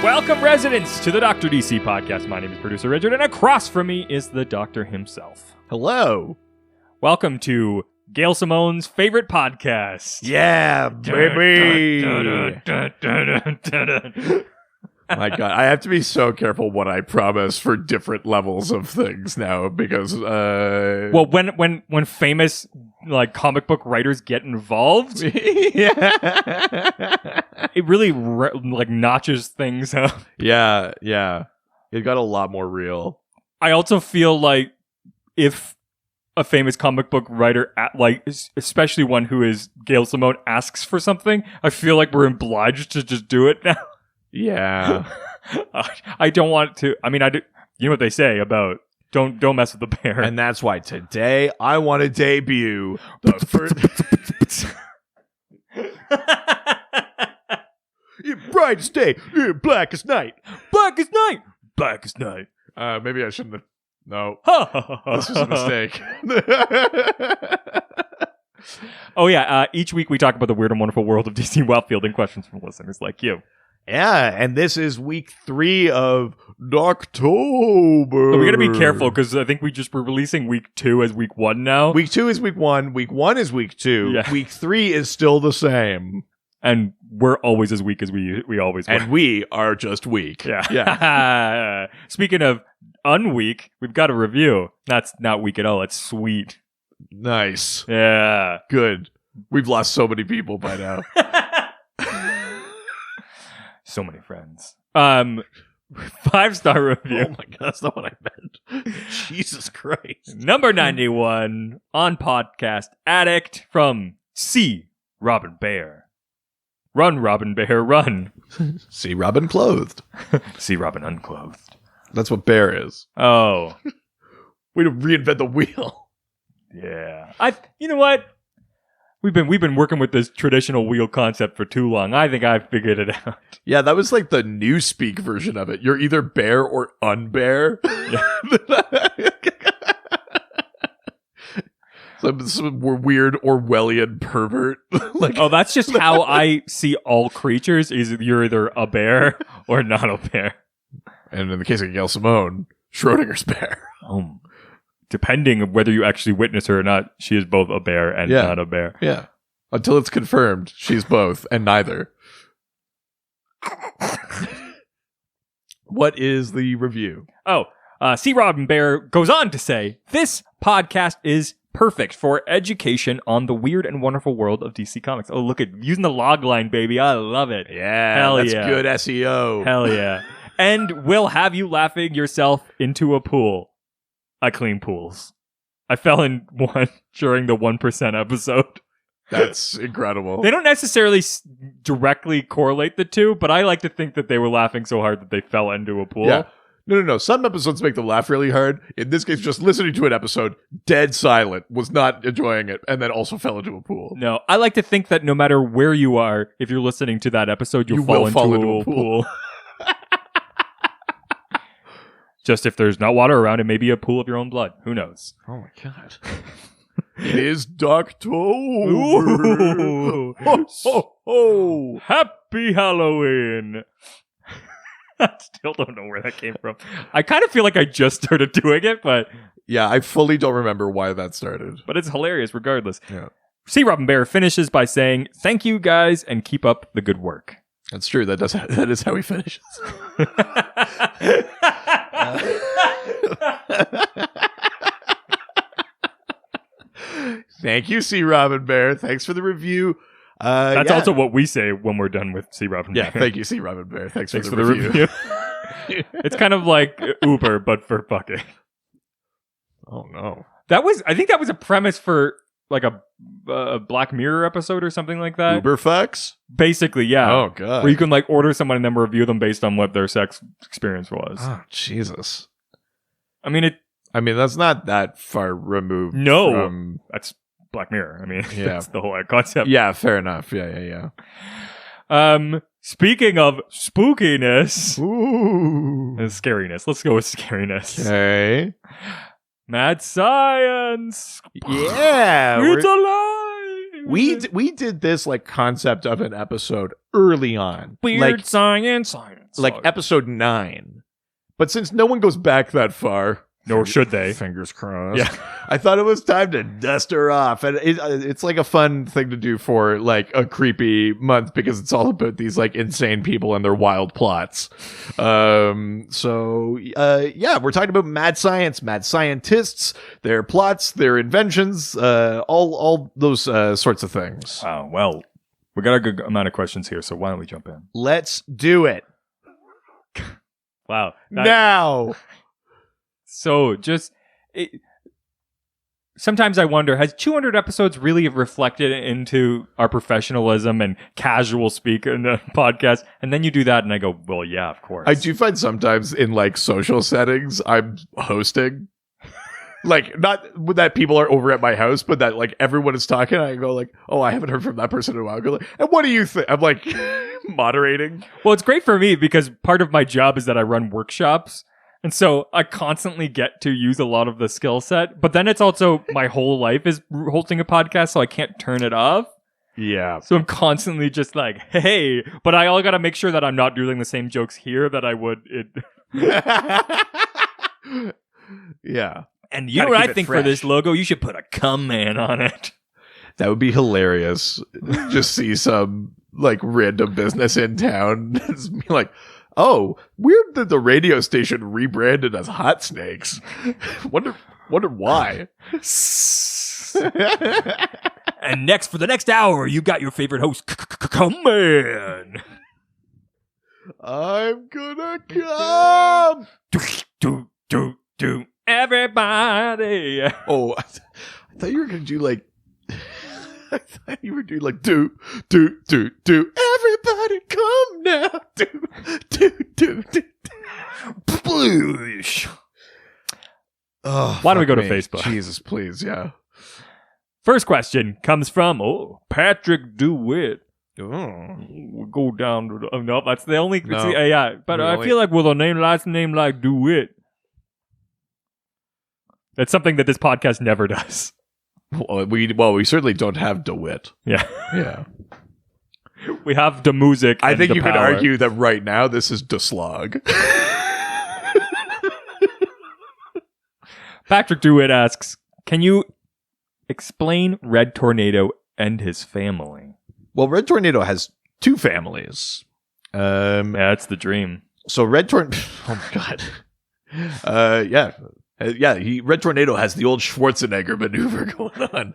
Welcome, residents, to the Dr. DC podcast. My name is producer Richard, and across from me is the doctor himself. Hello. Welcome to Gail Simone's favorite podcast. Yeah, baby. My God, I have to be so careful what I promise for different levels of things now because, well, when famous like comic book writers get involved, yeah, it really like notches things up. Yeah, it got a lot more real. I also feel like if a famous comic book writer, like especially one who is Gail Simone, asks for something, I feel like we're obliged to just do it now. Yeah. I don't want to. I mean, you know what they say about don't mess with the bear. And that's why today I want to debut the first brightest day, blackest night. Blackest night. Blackest night. Maybe I shouldn't have. No. This was a mistake. Oh, yeah. Each week we talk about the weird and wonderful world of DC while fielding questions from listeners like you. Yeah, and this is week 3 of DOCTOBER. We got to be careful because I think we're releasing week 2 as week 1 now. Week 2 is week 1. Week 1 is week 2. Yeah. Week 3 is still the same. And we're always as weak as we always were. And we are just weak. Yeah. Speaking of unweak, we've got a review. That's not weak at all. It's sweet. Nice. Yeah. Good. We've lost so many people by now. So many friends. 5-star review. Oh my God, that's not what I meant. Jesus Christ. Number 91 on Podcast Addict from C. Robin Bear. Run, Robin Bear, run. See Robin clothed. See Robin unclothed. That's what bear is. Oh. Way to reinvent the wheel. Yeah. You know what? We've been working with this traditional wheel concept for too long. I think I've figured it out. Yeah, that was like the Newspeak version of it. You're either bear or unbear. Yeah. Some weird Orwellian pervert. That's just how I see all creatures. Is you're either a bear or not a bear. And in the case of Gail Simone, Schrodinger's bear. Depending on whether you actually witness her or not, she is both a bear and not a bear. Yeah. Until it's confirmed, she's both and neither. What is the review? C. Robin Bear goes on to say, this podcast is perfect for education on the weird and wonderful world of DC Comics. Oh, look at using the log line, baby. I love it. Yeah, that's good SEO. Hell yeah. And will have you laughing yourself into a pool. I clean pools. I fell in one during the 1% episode. That's incredible. They don't necessarily directly correlate the two, but I like to think that they were laughing so hard that they fell into a pool. Yeah. No. Some episodes make them laugh really hard. In this case, just listening to an episode, dead silent, was not enjoying it, and then also fell into a pool. No, I like to think that no matter where you are, if you're listening to that episode, you will fall into a pool. Just if there's not water around, it may be a pool of your own blood. Who knows? Oh my God. It is DOCTOBER. Ooh. Ho, ho. Happy Halloween. I still don't know where that came from. I kind of feel like I just started doing it, but... Yeah, I fully don't remember why that started. But it's hilarious regardless. Yeah. C. Robin Bear finishes by saying, thank you guys and keep up the good work. That's true. That is how he finishes. Thank you, C. Robin Bear. Thanks for the review. That's also what we say when we're done with C. Robin Bear. Yeah, thank you, C. Robin Bear. Thanks for the review. It's kind of like Uber, but for fucking. Oh, no. I think that was a premise for like a Black Mirror episode or something like that. Uber fucks? Basically, yeah. Oh, God. Where you can like order someone and then review them based on what their sex experience was. Oh, Jesus. I mean, that's not that far removed. No, from... that's Black Mirror. I mean, that's the whole concept. Yeah, fair enough. Yeah. Speaking of spookiness, and scariness. Let's go with scariness. Okay. Mad science. Yeah, it's alive. We did this like concept of an episode early on. Weird science. like episode 9. But since no one goes back that far, nor should they. Fingers crossed. Yeah. I thought it was time to dust her off. And it's like a fun thing to do for like a creepy month because it's all about these like insane people and their wild plots. Yeah, we're talking about mad science, mad scientists, their plots, their inventions, all those sorts of things. Wow. Well, we got a good amount of questions here, so why don't we jump in? Let's do it. Wow. Now. So sometimes I wonder, has 200 episodes really reflected into our professionalism and casual speak in the podcast? And then you do that and I go, well, yeah, of course. I do find sometimes in like social settings, I'm hosting. Like, not that people are over at my house, but that like everyone is talking. I go like, oh, I haven't heard from that person in a while. I go like, and what do you think? I'm like moderating. Well, it's great for me because part of my job is that I run workshops. And so I constantly get to use a lot of the skill set. But then it's also my whole life is hosting a podcast, so I can't turn it off. Yeah. So I'm constantly just like, hey, but I all got to make sure that I'm not doing the same jokes here that I would. Yeah. And you know what I think for this logo? You should put a cum man on it. That would be hilarious. Just see some like random business in town. Just be like, oh, weird that the radio station rebranded as Hot Snakes. Wonder why. And next, for the next hour, you got your favorite host, Come Man. I'm gonna come. Do. Everybody. Oh, I thought you were gonna do like. I thought you were doing like do. Everybody come now. Do. Sploosh. Oh, why don't we go to Facebook? Jesus, please, yeah. First question comes from Patrick DeWitt. Oh. We'll go down to the, no, that's the only. No. Yeah, but I feel like with a last name like DeWitt, that's something that this podcast never does. Well, we certainly don't have DeWitt. Yeah. Yeah. We have the music. I think you power. could argue that right now this is DeSlog. Patrick DeWitt asks, can you explain Red Tornado and his family? Well, Red Tornado has 2 families. Yeah, that's the dream. So Red Tornado... Oh, my God. Yeah. Red Tornado has the old Schwarzenegger maneuver going on.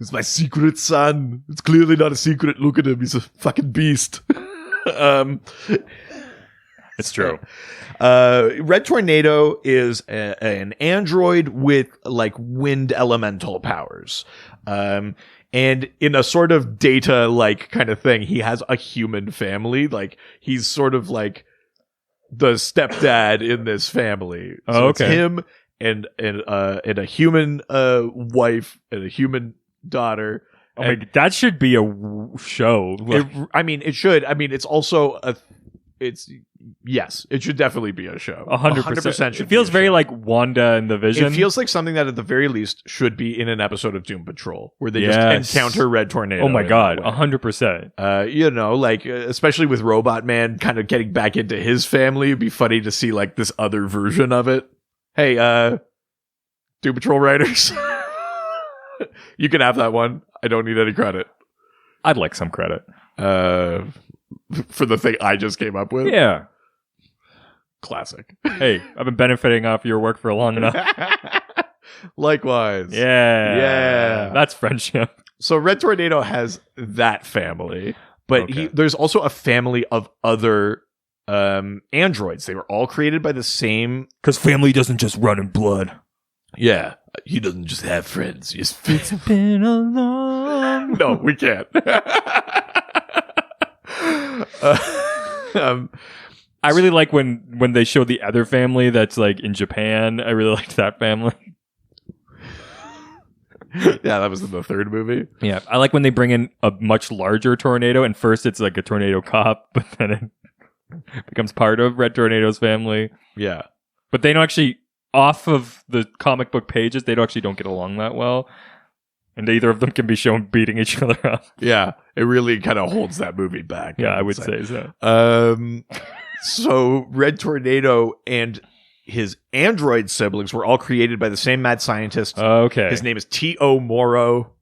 It's my secret son. It's clearly not a secret. Look at him. He's a fucking beast. It's true. Red Tornado is an android with like wind elemental powers. And in a sort of Data like kind of thing, he has a human family. Like he's sort of like the stepdad in this family. So okay. It's him and a human wife and a human daughter. Oh my, that should be a show. It should. I mean, it's also yes, it should definitely be a show. 100%. It feels very like Wanda and the Vision. It feels like something that at the very least should be in an episode of Doom Patrol where they just encounter Red Tornado. Oh my God, 100%. Like especially with Robot Man kind of getting back into his family, it'd be funny to see like this other version of it. Hey, Doom Patrol writers, you can have that one. I don't need any credit. I'd like some credit. For the thing I just came up with? Yeah. Classic. Hey, I've been benefiting off your work for long enough. Likewise. Yeah. Yeah. That's friendship. So Red Tornado has that family, but there's also a family of other androids. They were all created by the same... Because family doesn't just run in blood. Yeah. He doesn't just have friends. It's been a long... No, we can't. I really like when they show the other family that's like in Japan. I really liked that family. Yeah, that was in the 3rd movie. Yeah, I like when they bring in a much larger tornado, and first it's like a tornado cop, but then it becomes part of Red Tornado's family. Yeah. But they don't actually, off of the comic book pages, they don't get along that well. And either of them can be shown beating each other up. Yeah, it really kind of holds that movie back. Yeah, I would say so. So Red Tornado and his android siblings were all created by the same mad scientist. Okay. His name is T.O. Morrow.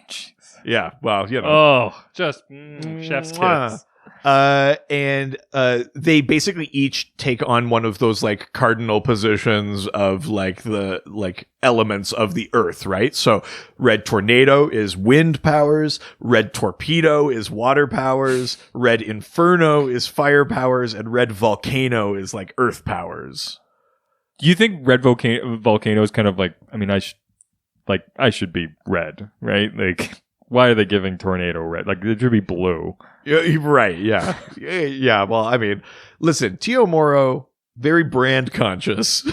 Jeez. Yeah, well, you know. Oh, just chef's kiss. And they basically each take on one of those like cardinal positions of like the like elements of the earth, right? So Red Tornado is wind powers, Red Torpedo is water powers, Red Inferno is fire powers, and Red Volcano is like earth powers. Do you think Red Volcano is kind of like, I mean, I should be red, right? Like, why are they giving Tornado red? Like, it should be blue. Yeah, right. Yeah. Yeah. Well, I mean, listen, T.O. Morrow, very brand conscious.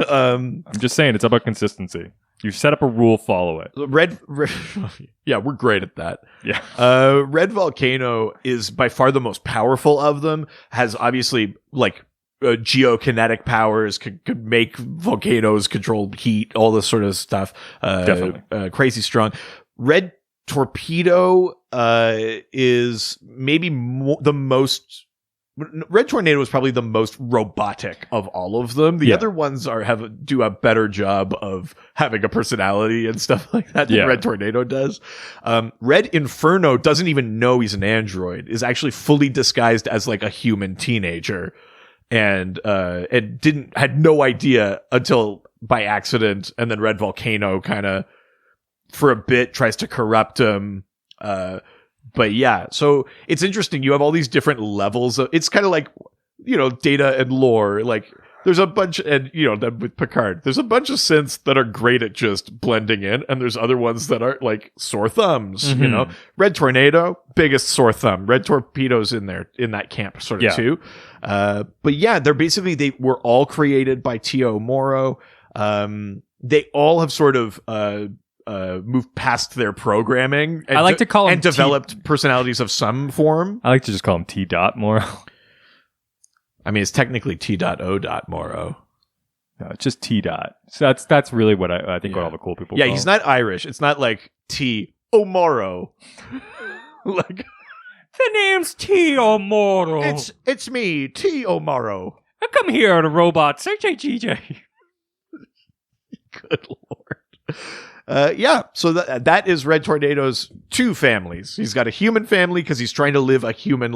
I'm just saying, it's about consistency. You set up a rule, follow it. Red yeah, we're great at that. Yeah. Red Volcano is by far the most powerful of them, has obviously like geokinetic powers, could make volcanoes control heat, all this sort of stuff. Definitely. Crazy strong. Red Torpedo is maybe the most. Red Tornado is probably the most robotic of all of them. The other ones do a better job of having a personality and stuff like that than Red Tornado does. Red Inferno doesn't even know he's an android, is actually fully disguised as like a human teenager, and had no idea until by accident, and then Red Volcano kind of for a bit tries to corrupt him. But yeah, so it's interesting. You have all these different levels of, it's kind of like, you know, Data and lore. Like there's a bunch, and you know, with Picard, there's a bunch of synths that are great at just blending in, and there's other ones that are like sore thumbs, you know. Red Tornado, biggest sore thumb. Red Torpedo's in there, in that camp sort of too. But yeah, they were all created by T.O. Morrow. They all have sort of, moved past their programming. And I like to call them developed personalities of some form. I like to just call him T. Morrow. I mean, it's technically T.O. Morrow. No, it's just T. So that's really what I think what all the cool people. Yeah, call he's him. not Irish. It's not like T.O. Morrow. Like the name's T.O. Morrow. It's me, T.O. Morrow. I come here, the robot. JJ. Good Lord. Yeah, so that is Red Tornado's two families. He's got a human family because he's trying to live a human,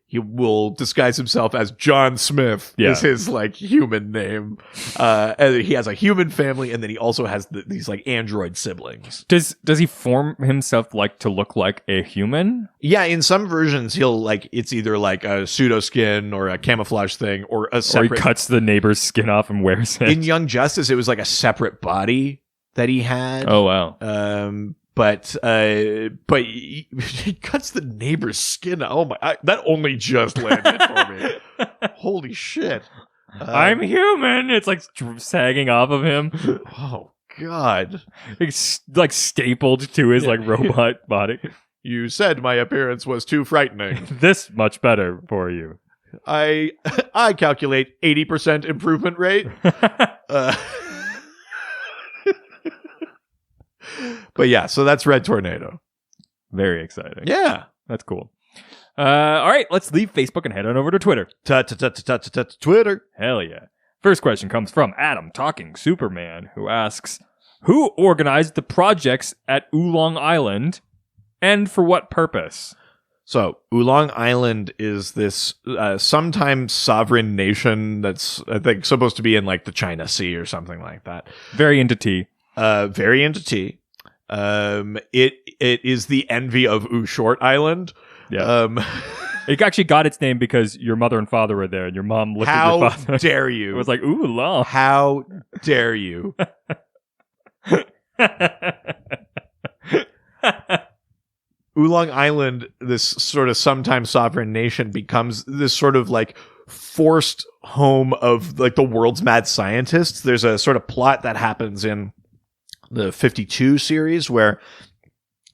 he will disguise himself as John Smith is his like human name. And he has a human family, and then he also has these like android siblings. Does he form himself to look like a human? Yeah, in some versions he'll it's either like a pseudo skin or a camouflage thing or a separate. Or he cuts the neighbor's skin off and wears it. In Young Justice, it was like a separate body that he had. Oh wow. But he cuts the neighbor's skin. Oh my! That only just landed for me. Holy shit! I'm human. It's like sagging off of him. Oh God! It's like stapled to his like robot body. You said my appearance was too frightening. This much better for you. I calculate 80% improvement rate. But yeah, so that's Red Tornado. Very exciting. Yeah. That's cool. All right, let's leave Facebook and head on over to Twitter. Twitter. Hell yeah. First question comes from Adam Talking Superman, who asks, who organized the projects at Oolong Island and for what purpose? So, Oolong Island is this sometimes sovereign nation that's, I think, supposed to be in like the China Sea or something like that. Very into tea. Very into tea. It is the envy of Short Island. Yeah. It actually got its name because your mother and father were there, and your mom looked at your father. How dare you? It was like, ooh, long. How dare you? Oolong Island, this sort of sometime sovereign nation, becomes this sort of like forced home of like the world's mad scientists. There's a sort of plot that happens in the 52 series where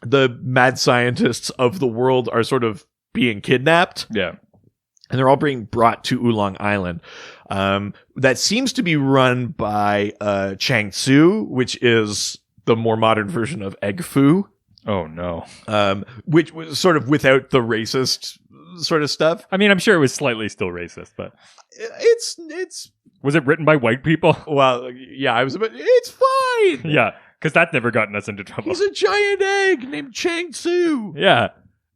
the mad scientists of the world are sort of being kidnapped. Yeah. And they're all being brought to Oolong Island. That seems to be run by Chang Tzu, which is the more modern version of egg foo, Oh no. which was sort of without the racist sort of stuff. I mean, I'm sure it was slightly still racist, but It's was it written by white people? well, yeah, I was a bit. It's fine. Yeah, because that's never gotten us into trouble. He's a giant egg named Chang Tzu. Yeah.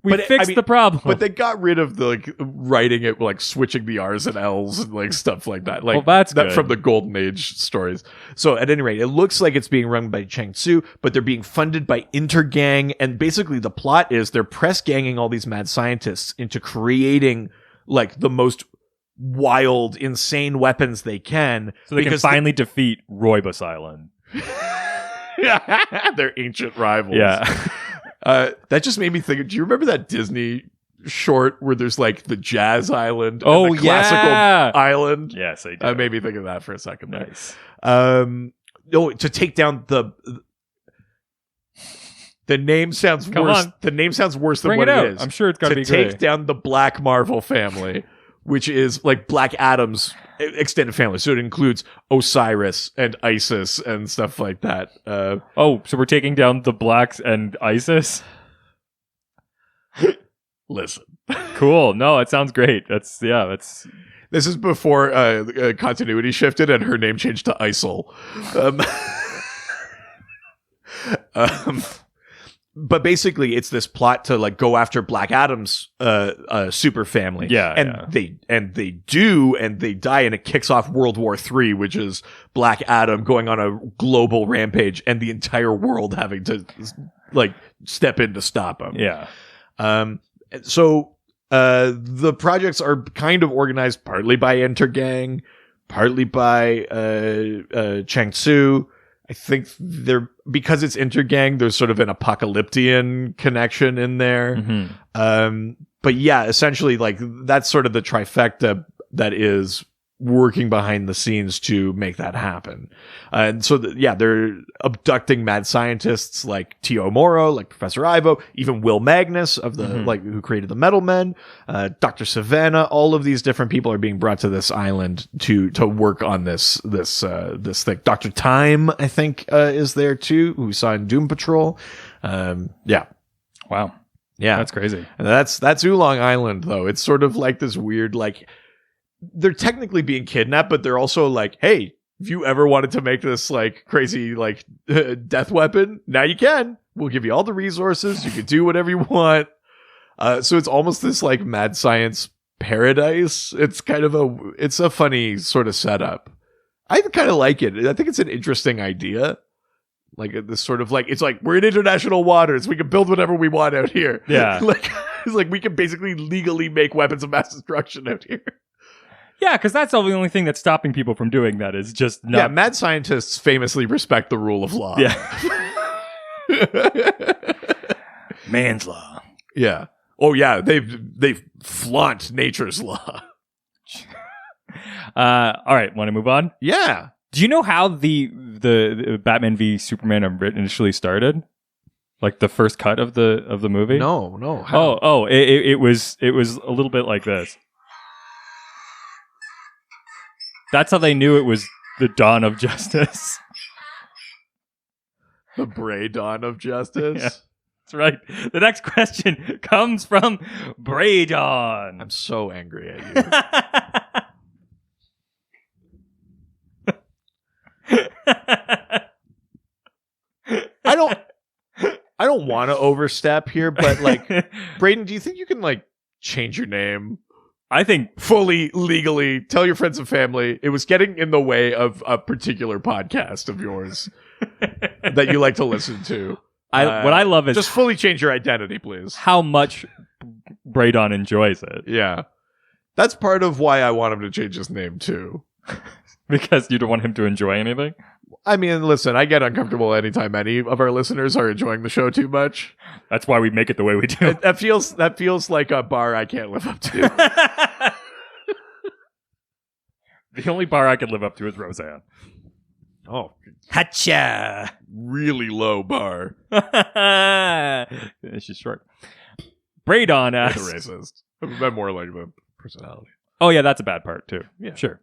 We But, fixed I mean, the problem. But they got rid of the writing it, switching the R's and L's and stuff like that. Well, that's that good. from the Golden Age stories. So at any rate, it looks like it's being run by Chang Tzu, but they're being funded by Intergang. And basically the plot is they're press ganging all these mad scientists into creating the most wild, insane weapons they can. So they can finally defeat Roybus Island. They're ancient rivals. Yeah. That just made me think. Do you remember that Disney short where there's the Jazz Island? Oh, and the classical yeah. island. Yes, I did. Made me think of that for a second. There. Nice. No, to take down the name sounds Come worse. on. The name sounds worse than Bring what it out. is. I'm sure it's got to be take great. down the Black Marvel family, which is Black Adam's extended family. So it includes Osiris and Isis and stuff like that. Oh, so we're taking down the Blacks and ISIS? Listen. Cool. No, it sounds great. That's This is before continuity shifted and her name changed to ISIL. But basically, it's this plot to go after Black Adam's super family. Yeah, and they do, and they die, and it kicks off World War III, which is Black Adam going on a global rampage, and the entire world having to step in to stop him. Yeah. So the projects are kind of organized partly by Intergang, partly by Chang Tzu. I think because it's Intergang, there's sort of an apocalyptian connection in there. Mm-hmm. But yeah, essentially that's sort of the trifecta that is working behind the scenes to make that happen. And so, they're abducting mad scientists like T.O. Morrow, like Professor Ivo, even Will Magnus of the who created the Metal Men, Dr. Savannah. All of these different people are being brought to this island to work on this thing. Dr. Time, I think, is there too, who we saw in Doom Patrol. Yeah. Wow. Yeah. That's crazy. And that's Oolong Island, though. It's sort of this weird, they're technically being kidnapped, but they're also hey, if you ever wanted to make this crazy death weapon, now you can. We'll give you all the resources. You can do whatever you want. So it's almost this mad science paradise. It's it's a funny sort of setup. I kind of like it. I think it's an interesting idea. This sort of it's we're in international waters. We can build whatever we want out here. Yeah. It's we can basically legally make weapons of mass destruction out here. Yeah, because that's all the only thing that's stopping people from doing that is just not. Yeah, mad scientists famously respect the rule of law. Yeah. Man's law. Yeah. Oh yeah, they flaunt nature's law. All right, want to move on? Yeah. Do you know how the Batman v Superman initially started? The first cut of the movie? No. How? Oh, it was a little bit like this. That's how they knew it was the dawn of justice. The Bray dawn of justice. Yeah, that's right. The next question comes from Braydon. I'm so angry at you. I don't want to overstep here, but Braden, do you think you can change your name? I think fully legally tell your friends and family it was getting in the way of a particular podcast of yours that you like to listen to. What I love is just fully change your identity, please. How much Braydon enjoys it. Yeah. That's part of why I want him to change his name too. Because you don't want him to enjoy anything? I mean, listen, I get uncomfortable anytime any of our listeners are enjoying the show too much. That's why we make it the way we do. That feels like a bar I can't live up to. The only bar I can live up to is Roseanne. Oh. Hatcha! Really low bar. She's short. Braydon asks... Like a racist. I'm more like the personality. Oh, yeah, that's a bad part, too. Yeah. Sure.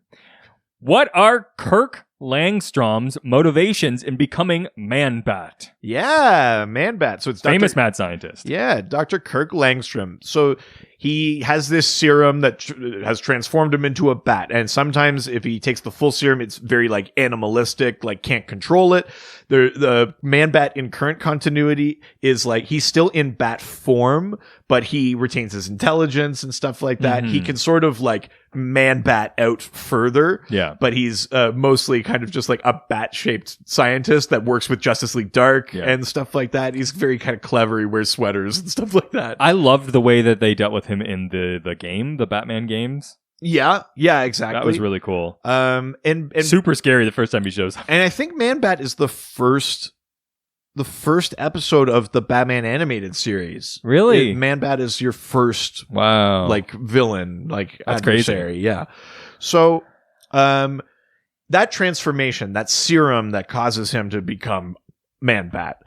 What are Kirk Langstrom's motivations in becoming Man-Bat. Yeah, Man-Bat. So it's Famous mad scientist. Yeah, Dr. Kirk Langstrom. So he has this serum that has transformed him into a bat. And sometimes if he takes the full serum, it's very like animalistic, like can't control it. The Man-Bat in current continuity is like he's still in bat form, but he retains his intelligence and stuff like that. He can sort of like Man-Bat out further. Yeah. But he's mostly kind of just like a bat-shaped scientist that works with Justice League Dark and stuff like that. He's very kind of clever. He wears sweaters and stuff like that. I loved the way that they dealt with him in the game, the Batman games. Yeah, exactly. That was really cool. And super scary the first time he shows up. And I think Man-Bat is the first episode of the Batman animated series. Really? Man-Bat is your first like villain, like that's adversary. Crazy. Yeah. So that transformation, that serum that causes him to become Man-Bat,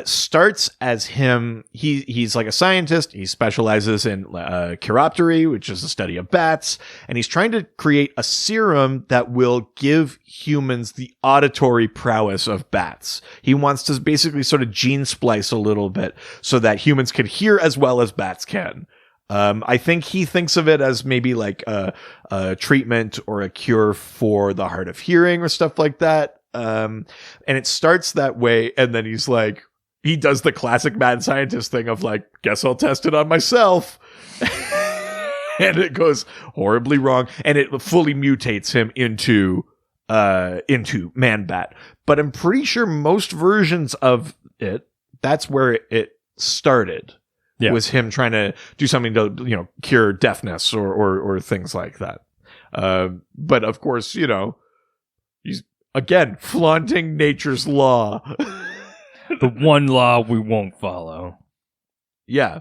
starts as him. He's like a scientist. He specializes in chiroptery, which is the study of bats, and he's trying to create a serum that will give humans the auditory prowess of bats. He wants to basically sort of gene splice a little bit so that humans can hear as well as bats can. I think he thinks of it as maybe like a treatment or a cure for the hard of hearing or stuff like that. And it starts that way, and then he's like, he does the classic mad scientist thing of like, guess I'll test it on myself. And it goes horribly wrong, and it fully mutates him into Man-Bat. But I'm pretty sure most versions of it, that's where it started. Yeah. Was him trying to do something to, cure deafness or things like that. But of course, he's again flaunting nature's law. The one law we won't follow. Yeah.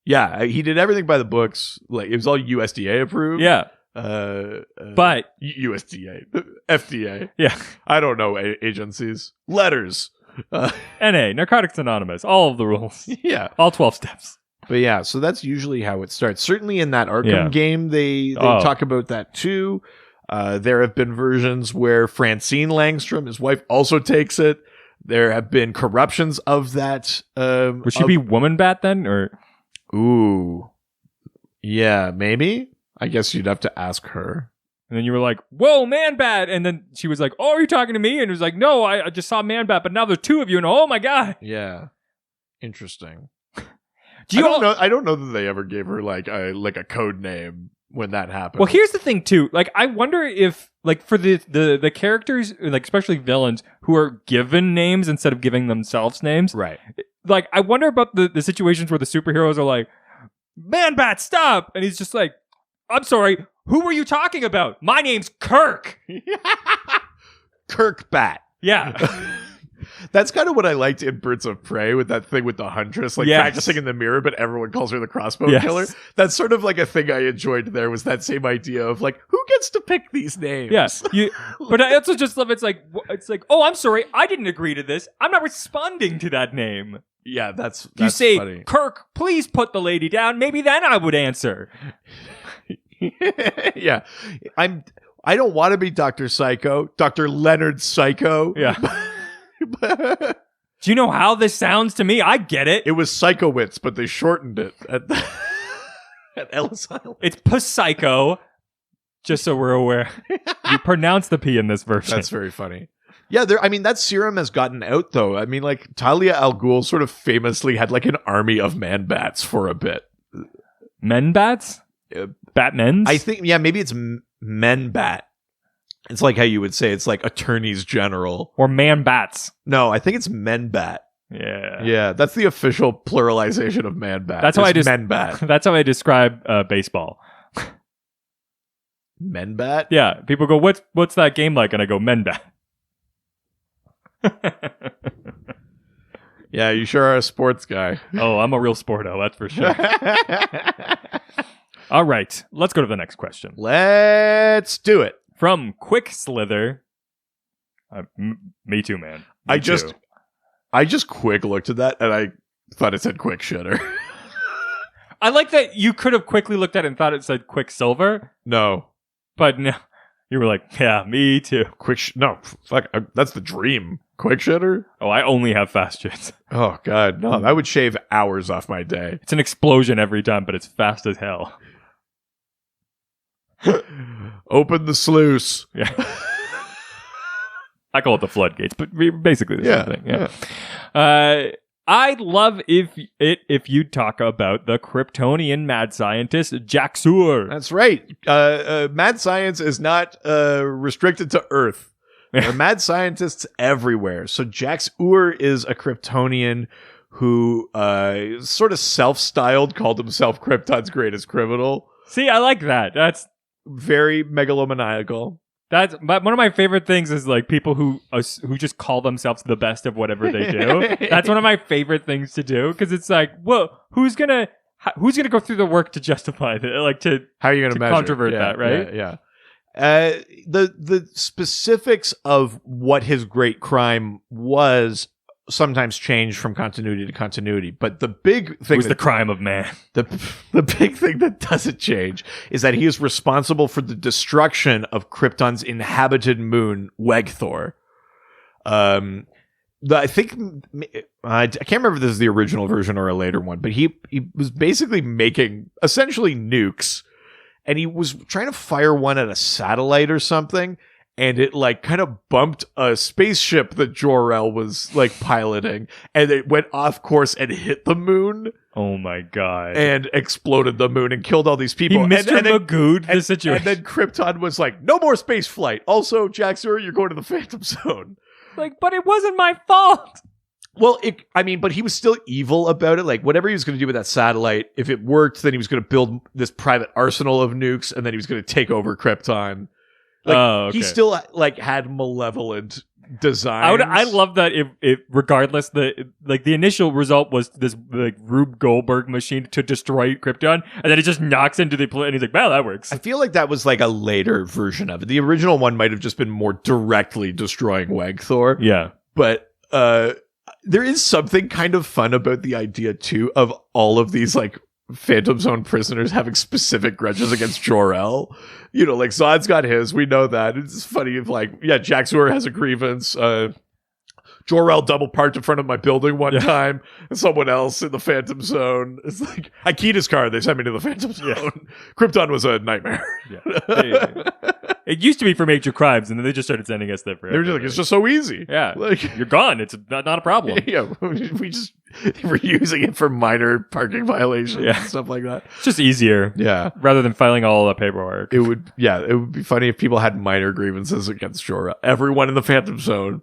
He did everything by the books. Like it was all USDA approved. Yeah. But USDA, FDA. Yeah. I don't know agencies. Letters. NA, Narcotics Anonymous. All of the rules. Yeah. All 12 steps. But yeah, so that's usually how it starts. Certainly in that Arkham game, they talk about that too. There have been versions where Francine Langstrom, his wife, also takes it. There have been corruptions of that. Would she be Woman Bat then? Or ooh. Yeah, maybe. I guess you'd have to ask her. And then you were like, whoa, Man-Bat. And then she was like, oh, are you talking to me? And it was like, no, I just saw Man-Bat, but now there's two of you. And oh my God. Yeah. Interesting. I don't know that they ever gave her like a code name when that happened. Well, here's the thing too. Like, I wonder if like for the characters, like especially villains who are given names instead of giving themselves names. Right. Like, I wonder about the situations where the superheroes are like, Man-Bat, stop. And he's just like, I'm sorry. Who were you talking about? My name's Kirk. Kirk Bat. Yeah. That's kind of what I liked in Birds of Prey with that thing with the Huntress, like practicing in the mirror, but everyone calls her the crossbow killer. That's sort of like a thing I enjoyed there, was that same idea of like, who gets to pick these names? Yes. But I also just love it's like, oh, I'm sorry. I didn't agree to this. I'm not responding to that name. Yeah, that's you say, funny. Kirk, please put the lady down. Maybe then I would answer. Yeah. I don't want to be Dr. Psycho, Dr. Leonard Psycho. Yeah. Do you know how this sounds to me? I get it. It was Psychowitz, but they shortened it at Ellis Island. It's Psycho, just so we're aware. You pronounce the P in this version. That's very funny. Yeah, that serum has gotten out, though. I mean, like, Talia al Ghul sort of famously had, like, an army of Man-Bats for a bit. Men-Bats? Batmen's? I think, maybe it's Men-Bat. It's like how you would say it's like attorneys general. Or Man-Bats. No, I think it's Men-Bat. Yeah. Yeah, that's the official pluralization of Man-Bat. That's how Men-Bat. That's how I describe baseball. Men-Bat? Yeah. People go, what's that game like? And I go, Men-Bat. Yeah, you sure are a sports guy. Oh, I'm a real sporto, that's for sure. All right, let's go to the next question. Let's do it. From Quick Slither. Me too, man. I just quick looked at that and I thought it said Quick Shitter. I like that you could have quickly looked at it and thought it said Quicksilver. No. But no. You were like, yeah, me too. That's the dream. Quick shitter? Oh, I only have fast shits. Oh, God. No, that would shave hours off my day. It's an explosion every time, but it's fast as hell. Open the sluice. Yeah. I call it the floodgates, but basically the same thing. Yeah. I'd love if you'd talk about the Kryptonian mad scientist Jack Sewer. That's right. Mad science is not restricted to Earth. There are mad scientists everywhere. So Jax Ur is a Kryptonian who sort of self-styled, called himself Krypton's greatest criminal. See, I like that. That's very megalomaniacal. But one of my favorite things is like people who just call themselves the best of whatever they do. That's one of my favorite things to do because it's like, well, who's gonna go through the work to justify that? Like how are you gonna measure? Controvert that, right? Yeah. The specifics of what his great crime was sometimes change from continuity to continuity, but the big thing was the crime of man. The big thing that doesn't change is that he is responsible for the destruction of Krypton's inhabited moon, Wegthor. I think I can't remember if this is the original version or a later one, but he was basically making essentially nukes, and he was trying to fire one at a satellite or something. And it like kind of bumped a spaceship that Jor-El was like piloting, and it went off course and hit the moon. Oh my god! And exploded the moon and killed all these people. He Mr. Magoo'd the situation. And then Krypton was like, "No more space flight. Also, Jax-Ur, you're going to the Phantom Zone." Like, but it wasn't my fault. Well, but he was still evil about it. Like, whatever he was going to do with that satellite, if it worked, then he was going to build this private arsenal of nukes, and then he was going to take over Krypton. Like, he still like had malevolent designs. I love that if regardless the initial result was this like Rube Goldberg machine to destroy Krypton, and then it just knocks into the planet, and he's like, "Wow, that works." I feel like that was like a later version of it. The original one might have just been more directly destroying Wegthor. Yeah, but there is something kind of fun about the idea too of all of these like Phantom Zone prisoners having specific grudges against Jor-El. You know, like Zod's got his, we know that. It's funny if like, yeah, Jax-Ur has a grievance. Jor-El double parked in front of my building one time, and someone else in the Phantom Zone. It's like, I keyed his car, they sent me to the Phantom Zone. Yeah. Krypton was a nightmare. Yeah. It used to be for major crimes, and then they just started sending us there for They were just like, it's just so easy. Yeah. Like, you're gone. It's not a problem. Yeah. They were using it for minor parking violations and stuff like that. It's just easier. Yeah. Rather than filing all the paperwork. It would be funny if people had minor grievances against Jor-El. Everyone in the Phantom Zone,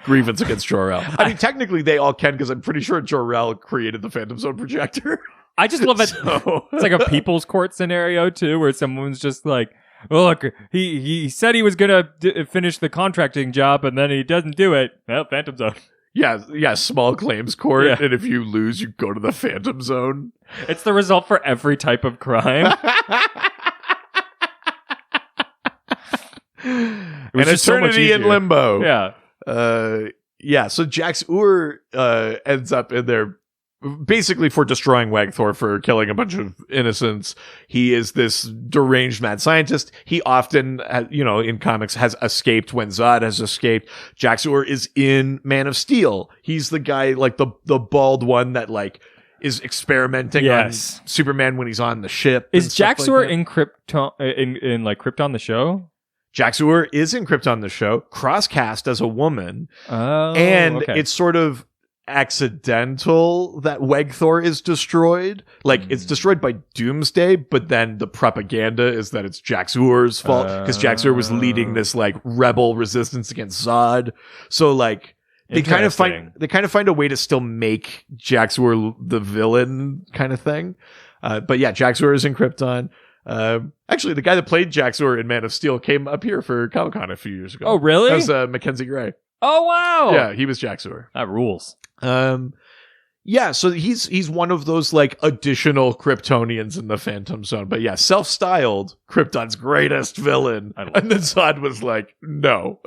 grievance against Jor-El. I mean, technically they all can, because I'm pretty sure Jor-El created the Phantom Zone projector. I just love it. So. It's like a people's court scenario too, where someone's just like, "Oh, look, he said he was gonna finish the contracting job, and then he doesn't do it." Well, Phantom Zone. Yeah, small claims court, and if you lose, you go to the Phantom Zone. It's the result for every type of crime. An eternity in limbo. Yeah. So Jax-Ur ends up in there basically for destroying Wegthor, for killing a bunch of innocents. He is this deranged mad scientist. He often, in comics has escaped when Zod has escaped. Jax-Ur is in Man of Steel. He's the guy, like the bald one that like is experimenting on Superman when he's on the ship. Is Jax-Ur in Krypton, in like Krypton the show? Jax-Ur is in Krypton the show, cross-cast as a woman. Oh, and it's sort of accidental that Wegthor is destroyed. Like, it's destroyed by Doomsday, but then the propaganda is that it's Jax-Ur's fault, because Jax-Ur was leading this like rebel resistance against Zod. So like they kind of find a way to still make Jax-Ur the villain kind of thing. But yeah, Jax-Ur is in Krypton. Actually, the guy that played Jax-Ur in Man of Steel came up here for Comic-Con a few years ago. Oh, really? That was Mackenzie Gray. Oh, wow. Yeah, he was Jax-Ur. That rules. Yeah, so he's one of those like additional Kryptonians in the Phantom Zone. But yeah, self-styled Krypton's greatest villain. And then Zod was like, no.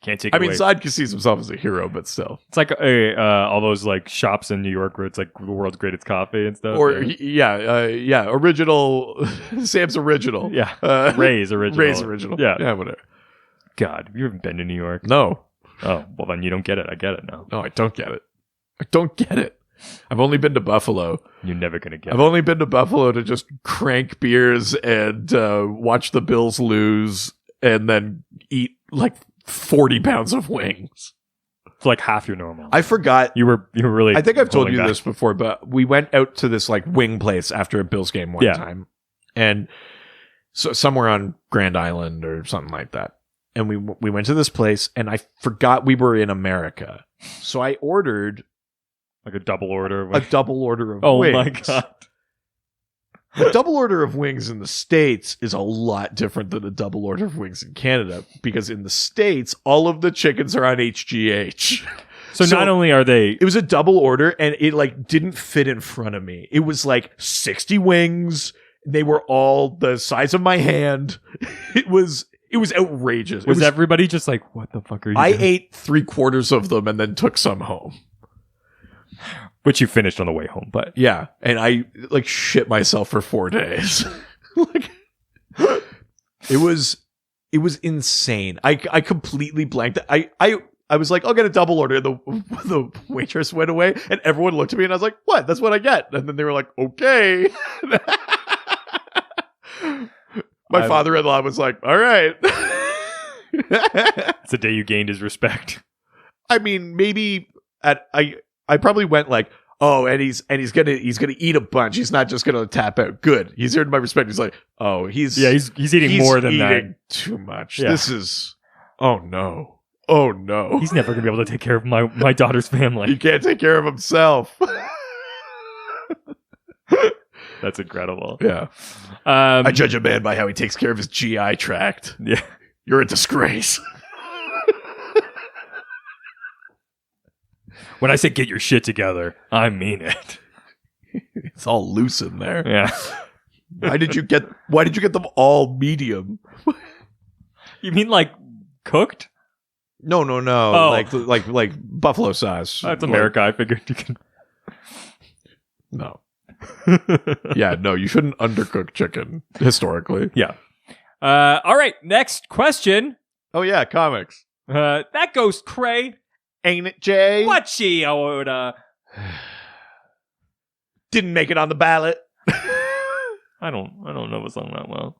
Can't take it I mean, away. Sidekick sees himself as a hero, but still. It's like all those like shops in New York where it's like the world's greatest coffee and stuff. Or original. Sam's original. Yeah, Ray's original. Ray's original. Yeah, whatever. God, you haven't been to New York? No. Oh, well then you don't get it. I get it now. No, I don't get it. I don't get it. I've only been to Buffalo. You're never gonna get I've it. only been to Buffalo to just crank beers and watch the Bills lose and then eat like 40 pounds of wings. It's like half your normal. I forgot. You were really. I think I've told pulling you back. this before, but we went out to this like wing place after a Bills game one time, and so somewhere on Grand Island or something like that. And we went to this place, and I forgot we were in America, so I ordered like a double order. a double order of oh wings. my god! A double order of wings in the States is a lot different than a double order of wings in Canada, because in the States, all of the chickens are on HGH. So not only are they, It was a double order, and it like didn't fit in front of me. It was like 60 wings. They were all the size of my hand. It was outrageous. was everybody just like, what the fuck are you? I doing? ate 3/4 of them and then took some home. Which you finished on the way home, but Yeah, and I like shit myself for 4 days. Like, it was insane. I completely blanked. I was like, I'll get a double order. The waitress went away, and everyone looked at me, and I was like, what? That's what I get. And then they were like, okay. My father-in-law was like, all right. it's the day you gained his respect. I mean, maybe I probably went like, oh, and he's gonna eat a bunch. He's not just gonna tap out. Good. He's earned my respect. He's like, oh, he's eating more than that. Too much. Yeah. This is, oh no. Oh no. He's never gonna be able to take care of my daughter's He family. can't take care of himself. That's incredible. Yeah. I judge a man by how he takes care of his GI tract. Yeah. You're a disgrace. When I say get your shit together, I mean it. It's all loose in there. Yeah. Why did you get them all medium? You mean like cooked? No. Oh. Like buffalo sauce. That's America. I figured you can. No. Yeah, no, you shouldn't undercook chicken historically. Yeah. All right. Next question. Oh yeah, comics. That goes cray. Ain't it, Jay? What she order? Didn't make it on the ballot. I don't know a song that well.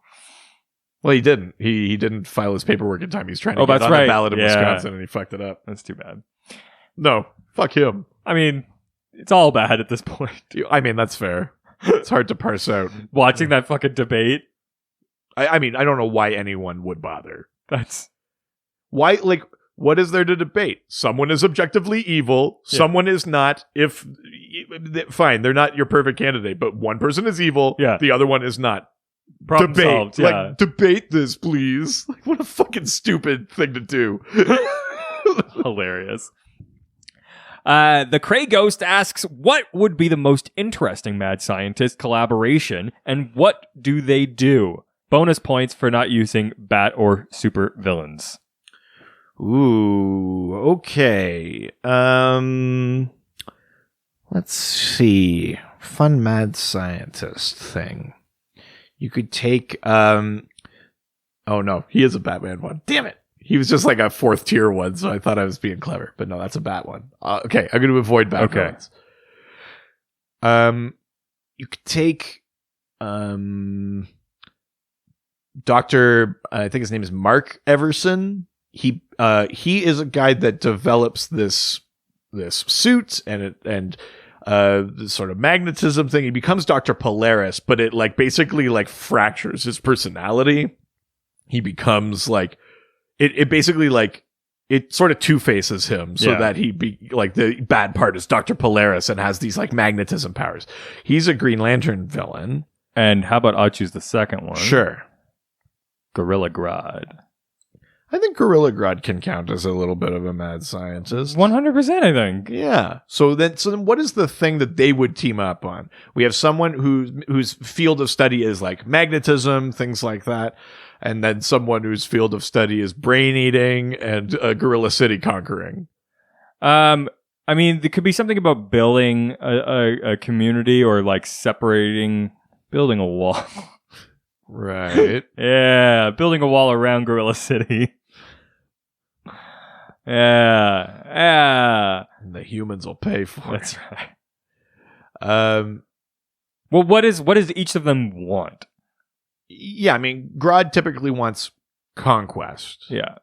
Well, he didn't. He didn't file his paperwork in time. He's trying to get that's on right. the ballot in Yeah. Wisconsin, and he fucked it up. That's too bad. No, fuck him. I mean, it's all bad at this point. I mean, that's fair. It's hard to parse out. Watching that fucking debate. I mean, I don't know why anyone would bother. That's Why, like, what is there to debate? Someone is objectively evil. Yeah. Someone is not. Fine, they're not your perfect candidate, but one person is evil. Yeah. The other one is not. problem Debate. solved. Yeah. Like, debate this, please. Like, what a fucking stupid thing to do. Hilarious. The Cray Ghost asks, what would be the most interesting Mad Scientist collaboration, and what do they do? Bonus points for not using bat or super villains. Ooh, okay. Let's see. Fun mad scientist thing. You could take oh no, he is a Batman one. Damn it. He was just like a 4th tier one, so I thought I was being clever. But no, that's a Bat one. Okay, I'm going to avoid Batman ones. You could take Dr. I think his name is Mark Everson. He is a guy that develops this suit and this sort of magnetism thing. He becomes Dr. Polaris, but it like basically like fractures his personality. He becomes like it basically like it sort of two-faces him so that he be like the bad part is Dr. Polaris and has these like magnetism powers. He's a Green Lantern villain. And how about I choose the second one? Sure. Gorilla Grodd. I think Gorilla Grodd can count as a little bit of a mad scientist. 100%, I think. Yeah. So then what is the thing that they would team up on? We have someone whose field of study is like magnetism, things like that. and then someone whose field of study is brain eating and Gorilla City conquering. I mean, there could be something about building a community or like building a wall. Right. Yeah, building a wall around Gorilla City. Yeah. And the humans will pay for That's it. right. Well, what does each of them want? Yeah, I mean, Grodd typically wants conquest. Yeah.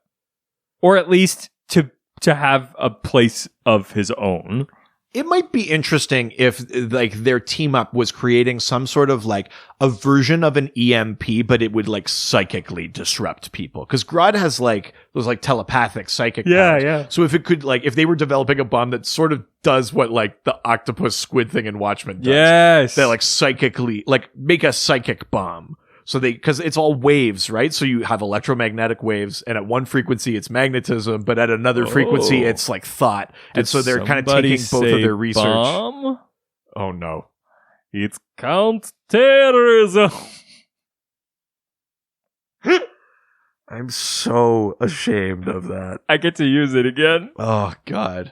Or at least to have a place of his own. It might be interesting if like their team up was creating some sort of like a version of an EMP, but it would like psychically disrupt people. Because Grodd has like those like telepathic psychic powers. Yeah. So if it could like if they were developing a bomb that sort of does what like the octopus squid thing in Watchmen does. Yes. They like psychically like make a psychic bomb. So because it's all waves, right? So you have electromagnetic waves, and at one frequency it's magnetism, but at another frequency it's like thought. And so they're kind of taking both of their research. Bomb? Oh no. It's counterterrorism. I'm so ashamed of that. I get to use it again. Oh God.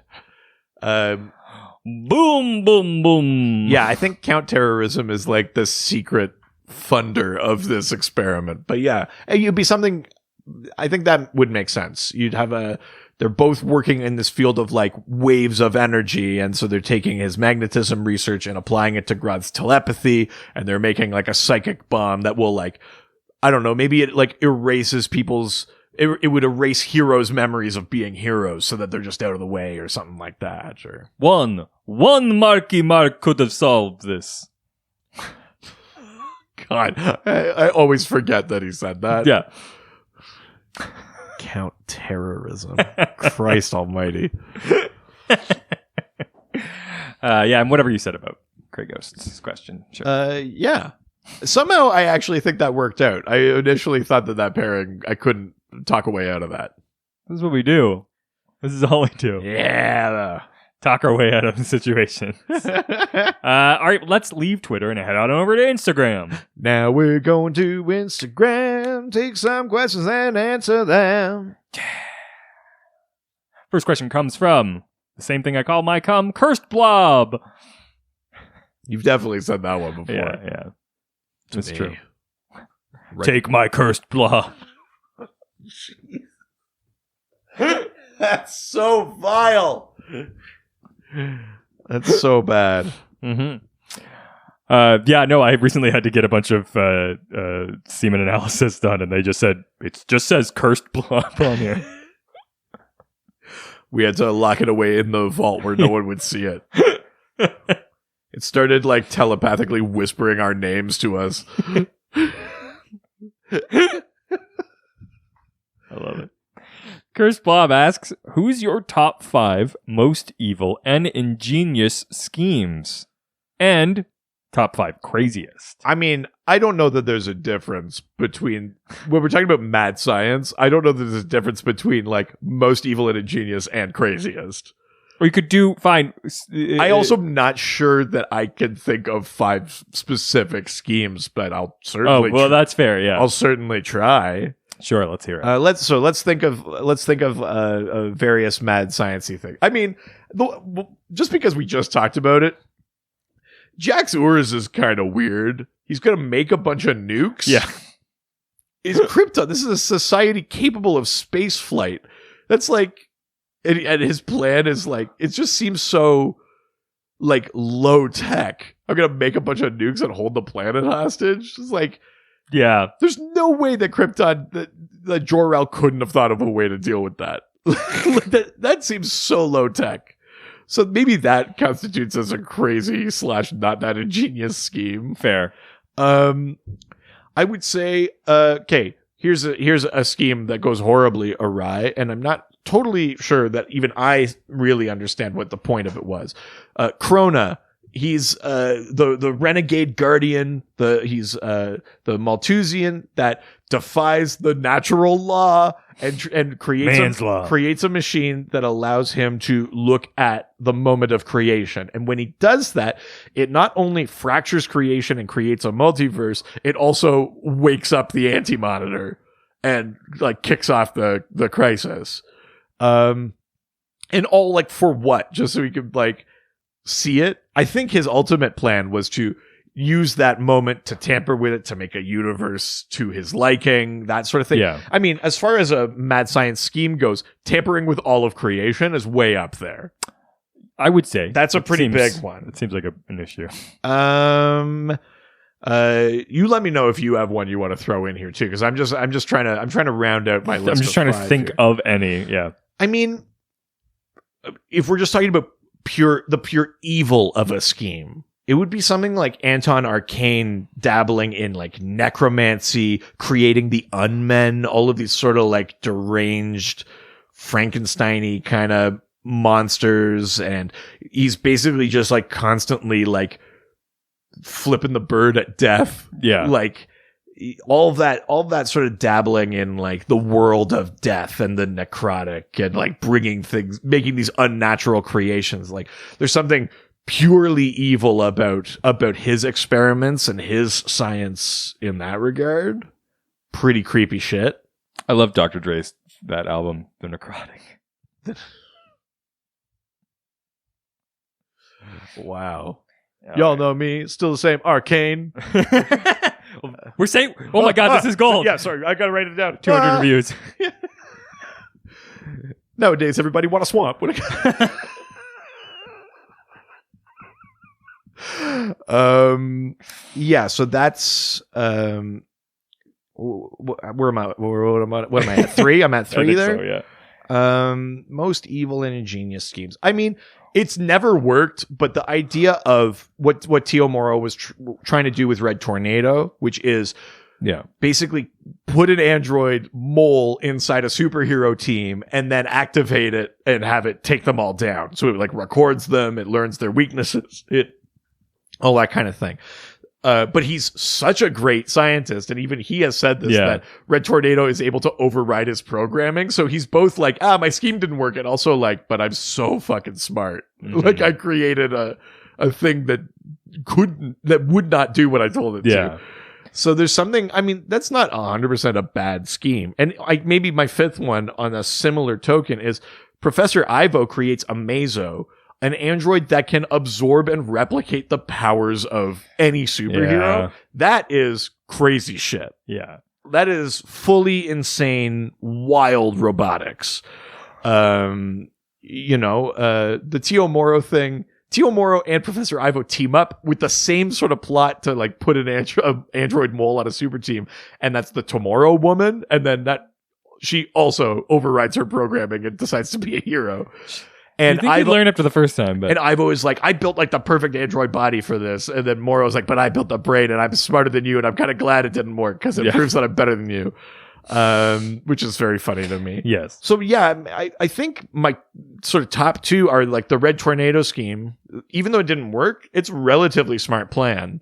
Boom, boom, boom. Yeah, I think counterterrorism is like the secret funder of this experiment. But yeah, it'd be something. I think that would make sense. You'd have they're both working in this field of like waves of energy, and so they're taking his magnetism research and applying it to Grodd's telepathy, and they're making like a psychic bomb that will like, I don't know, maybe it like erases people's. It would erase heroes' memories of being heroes, so that they're just out of the way or something like that. Or one Marky Mark could have solved this. God, I always forget that he said that. Yeah. Count terrorism. Christ almighty. Yeah, and whatever you said about Grey Ghost's question. Sure. Yeah. Somehow I actually think that worked out. I initially thought that pairing, I couldn't talk a way out of that. This is what we do. This is all we do. Yeah. Talk our way out of situations. All right, let's leave Twitter and head on over to Instagram. Now we're going to Instagram, take some questions and answer them. First question comes from the same thing I call my cum, Cursed Blob. You've definitely said that one before. Yeah. That's true. Right. Take my cursed blob. That's so vile. That's so bad. Mm-hmm. Yeah, no, I recently had to get a bunch of semen analysis done, and they just said, it just says cursed blob on here. We had to lock it away in the vault where no one would see it. It started like telepathically whispering our names to us. I love it. Cursed Blob asks, who's your top 5 most evil and ingenious schemes? And top 5 craziest. I mean, I don't know that there's a difference between, when we're talking about mad science, I don't know that there's a difference between like most evil and ingenious and craziest. Or you could do, fine. I also am not sure that I can think of 5 specific schemes, but I'll certainly. Oh, well, that's fair. Yeah, I'll certainly try. Sure, let's hear it. Let's think of various mad sciencey things. I mean, just because we just talked about it, Jax Urs is kind of weird. He's gonna make a bunch of nukes. Yeah, is Krypton? This is a society capable of space flight. That's like. And his plan is like, it just seems so like low tech. I'm going to make a bunch of nukes and hold the planet hostage. It's like, yeah, there's no way that Krypton, that Jor-El couldn't have thought of a way to deal with that. that seems so low tech. So maybe that constitutes as a crazy / not that ingenious scheme. Fair. I would say, okay, here's a scheme that goes horribly awry, and I'm not totally sure that even I really understand what the point of it was. Krona, he's the renegade guardian. He's the Malthusian that defies the natural law and creates a machine that allows him to look at the moment of creation. And when he does that, it not only fractures creation and creates a multiverse, it also wakes up the Anti-Monitor. and like kicks off the crisis. And all like for what? Just so he could like see it. I think his ultimate plan was to use that moment to tamper with it to make a universe to his liking, that sort of thing. Yeah. I mean, as far as a mad science scheme goes, tampering with all of creation is way up there. I would say That's a pretty big one. It seems like an issue. You let me know if you have one you want to throw in here too, because I'm just trying to round out my list. I'm just trying to think of any. Yeah. I mean, if we're just talking about the pure evil of a scheme, it would be something like Anton Arcane dabbling in like necromancy, creating the unmen, all of these sort of like deranged Frankenstein-y kind of monsters, and he's basically just like constantly like flipping the bird at death. Yeah. Like all of that sort of dabbling in like the world of death and the necrotic, and like making these unnatural creations. Like there's something purely evil about his experiments and his science in that regard. Pretty creepy shit. I love Dr. Dre's that album, The Necrotic. Wow. Y'all know me, still the same. Arcane. We're saying, oh my God, this is gold. Yeah, sorry, I gotta write it down. 200 reviews. Nowadays, everybody want a swamp. Yeah, so that's where am I? What am I at? 3? I'm at 3 there. So, yeah. Most evil and ingenious schemes. I mean, it's never worked, but the idea of what Tio Moro was trying to do with Red Tornado, which is basically put an android mole inside a superhero team and then activate it and have it take them all down. So it like records them, it learns their weaknesses, all that kind of thing. But he's such a great scientist, and even he has said this, that Red Tornado is able to override his programming. So he's both like, my scheme didn't work, and also like, but I'm so fucking smart. Mm-hmm. Like I created a thing that would not do what I told it to. So there's something, I mean, that's not 100% a bad scheme. And maybe my 5th one on a similar token is Professor Ivo creates a Mazo, an android that can absorb and replicate the powers of any superhero. Yeah. That is crazy shit. Yeah. That is fully insane, wild robotics. The Tio Moro thing. Tio Moro and Professor Ivo team up with the same sort of plot to like put an android mole on a super team. And that's the Tomorrow Woman. And then she also overrides her programming and decides to be a hero. And I learn after the first time, but Ivo is like, I built like the perfect android body for this, and then Moro's like, but I built the brain, and I'm smarter than you, and I'm kind of glad it didn't work because it proves that I'm better than you, which is very funny to me. Yes. So yeah, I think my sort of top 2 are like the Red Tornado scheme. Even though it didn't work, it's a relatively smart plan,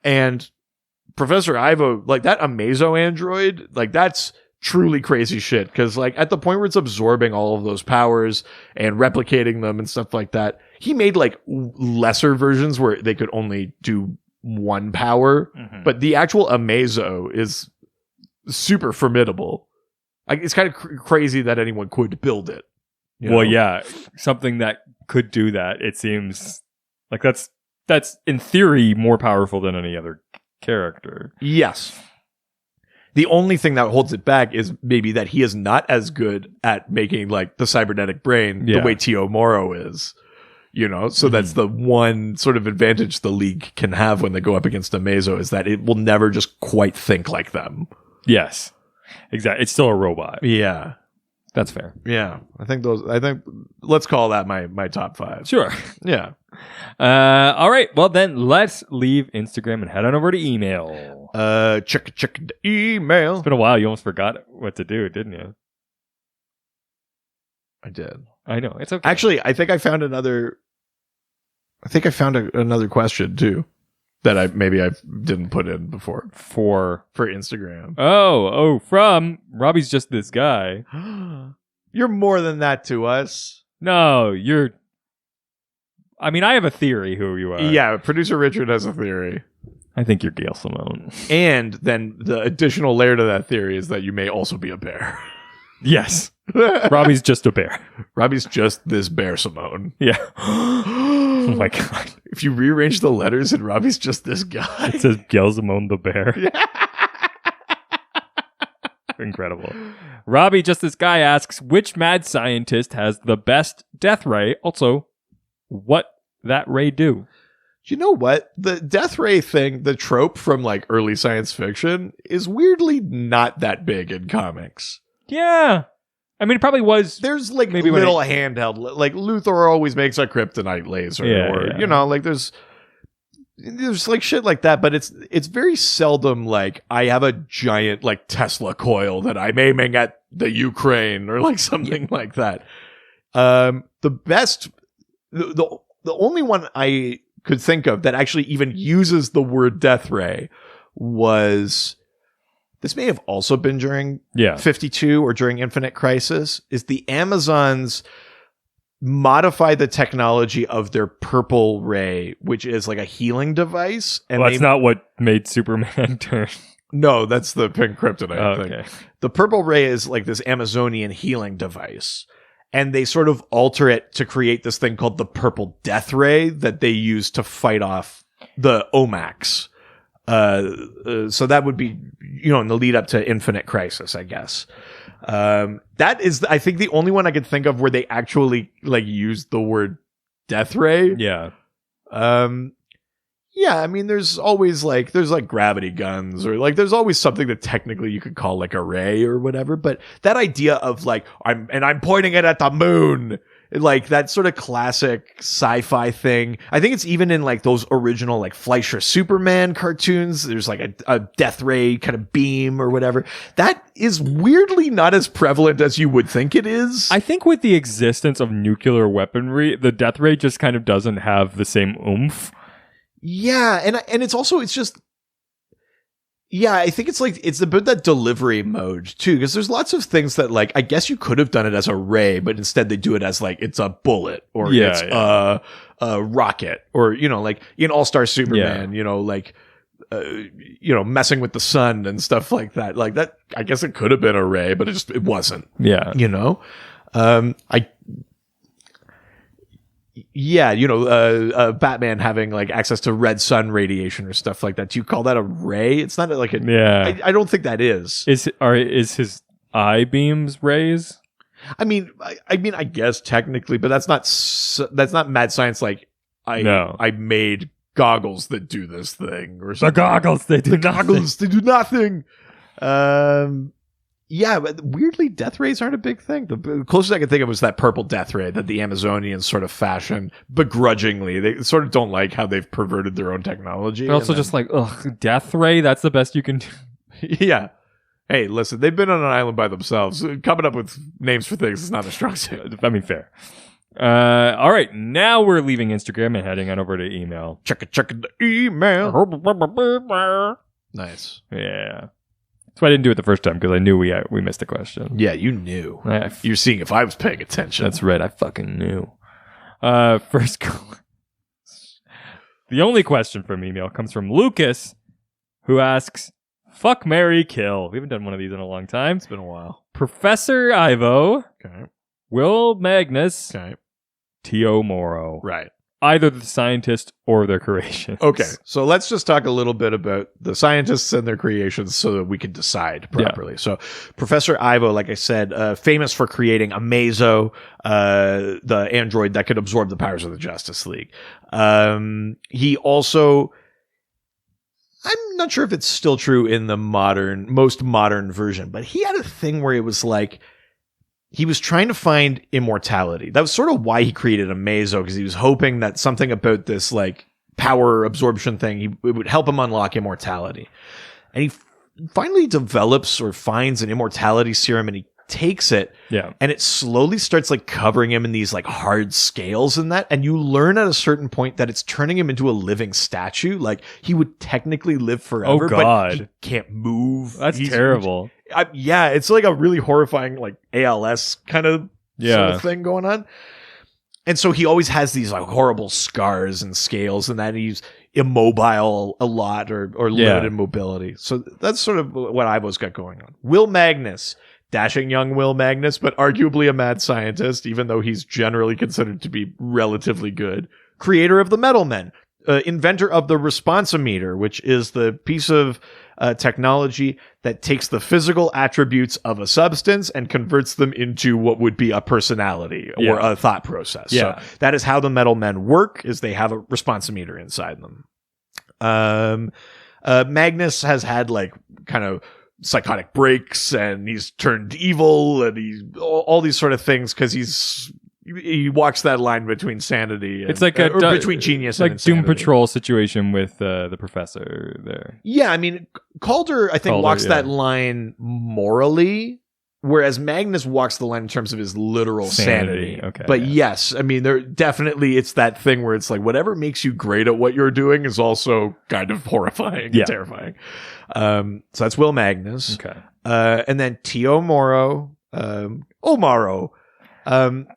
and Professor Ivo, like that Amazo android, like that's truly crazy shit, because like at the point where it's absorbing all of those powers and replicating them and stuff like that, he made like lesser versions where they could only do one power, but the actual Amazo is super formidable. Like it's kind of crazy that anyone could build it. Well, yeah, something that could do that. It seems like that's in theory more powerful than any other character. Yes. The only thing that holds it back is maybe that he is not as good at making like the cybernetic brain the way Tio Moro is, so that's the one sort of advantage the League can have when they go up against a Mazo, is that it will never just quite think like them. Yes, exactly. It's still a robot. Yeah. That's fair. Yeah. I think let's call that my top 5. Sure. Yeah. All right. Well, then let's leave Instagram and head on over to email. Check the email. It's been a while. You almost forgot what to do, didn't you? I did. I know. It's okay. Actually, I think I found another question too that I didn't put in before for Instagram. Oh, from Robbie's just this guy. You're more than that to us. No, I mean, I have a theory who you are. Yeah, producer Richard has a theory. I think you're Gail Simone. And then the additional layer to that theory is that you may also be a bear. Yes. Robbie's just a bear. Robbie's just this bear Simone. Yeah. Oh my God. If you rearrange the letters and Robbie's just this guy. It says Gail Simone the bear. Yeah. Incredible. Robbie, just this guy, asks, which mad scientist has the best death ray? Also, what that ray do? You know what? The death ray thing, the trope from like early science fiction, is weirdly not that big in comics. Yeah. I mean, it probably was. There's like maybe little handheld, like Luthor always makes a kryptonite laser, or you know, like there's like shit like that. But it's very seldom like I have a giant like Tesla coil that I'm aiming at the Ukraine or like something like that. The best, the only one I could think of that actually even uses the word death ray was. This may have also been during 52 or during Infinite Crisis, is the Amazons modify the technology of their purple ray, which is like a healing device. And that's not what made Superman turn. No, that's the pink kryptonite thing. Okay. The purple ray is like this Amazonian healing device. And they sort of alter it to create this thing called the purple death ray that they use to fight off the Omax. So that would be, you know, in the lead up to Infinite Crisis, I guess. That is, I think, the only one I could think of where they actually like used the word death ray. Yeah. Yeah. I mean, there's like gravity guns or like, there's always something that technically you could call like a ray or whatever. But that idea of like, I'm pointing it at the moon. Like that sort of classic sci-fi thing. I think it's even in like those original like Fleischer Superman cartoons. There's like a death ray kind of beam or whatever. That is weirdly not as prevalent as you would think it is. I think with the existence of nuclear weaponry, the death ray just kind of doesn't have the same oomph. Yeah, and it's also, it's just, yeah, I think it's like, it's about that delivery mode too, because there's lots of things that like, I guess you could have done it as a ray, but instead they do it as like, it's a bullet or it's a rocket or, you know, like in All-Star Superman, you know, like, you know, messing with the sun and stuff like that. Like that, I guess it could have been a ray, but it wasn't. Yeah. You know? Yeah, you know, Batman having like access to red sun radiation or stuff like that. Do you call that a ray? It's not like a. Yeah, I don't think that is. Is his eye beams rays? I mean, I guess technically, but that's not mad science. Like I made goggles that do this thing or something. The goggles they do nothing. Yeah, but weirdly, death rays aren't a big thing. The closest I could think of was that purple death ray that the Amazonians sort of fashion begrudgingly. They sort of don't like how they've perverted their own technology. They're also just like, ugh, death ray? That's the best you can do. Yeah. Hey, listen, they've been on an island by themselves. Coming up with names for things is not a strong suit. I mean, fair. All right, now we're leaving Instagram and heading on over to email. Check the email. Nice. Yeah. That's why I didn't do it the first time, because I knew we missed a question. Yeah, you knew. You're seeing if I was paying attention. That's right. I fucking knew. First, the only question from email comes from Lucas, who asks, fuck, marry, kill. We haven't done one of these in a long time. It's been a while. Professor Ivo. Okay. Will Magnus. Okay. T.O. Morrow. Right. Either the scientist or their creations. Okay, so let's just talk a little bit about the scientists and their creations so that we can decide properly. Yeah. So Professor Ivo, like I said, famous for creating Amazo, the android that could absorb the powers of the Justice League. He also, I'm not sure if it's still true in the most modern version, but he had a thing where it was like, he was trying to find immortality. That was sort of why he created Amazo, because he was hoping that something about this like power absorption thing, it would help him unlock immortality. And he finally develops or finds an immortality serum, and he takes it. Yeah. And it slowly starts like covering him in these like hard scales and that. And you learn at a certain point that it's turning him into a living statue. Like he would technically live forever, but he can't move. That's terrible. Yeah, it's like a really horrifying like ALS kind of sort of thing going on. And so he always has these like horrible scars and scales and that. And immobile a lot or limited mobility. So that's sort of what Ivo's got going on. Will Magnus, dashing young Will Magnus, but arguably a mad scientist, even though he's generally considered to be relatively good. Creator of the Metal Men, inventor of the responsometer, which is the piece of technology that takes the physical attributes of a substance and converts them into what would be a personality or a thought process. So that is how the Metal Men work, is they have a responsometer inside them. Magnus has had like kind of psychotic breaks, and he's turned evil, and he's all these sort of things because he walks that line between sanity and, it's like between genius and insanity. Doom Patrol situation with the professor there. Yeah, I mean, Calder, I think, walks that line morally, whereas Magnus walks the line in terms of his literal sanity. Okay, but yes, I mean, it's that thing where it's like whatever makes you great at what you're doing is also kind of horrifying and terrifying. So that's Will Magnus. Okay. And then Tio Moro, Omaro.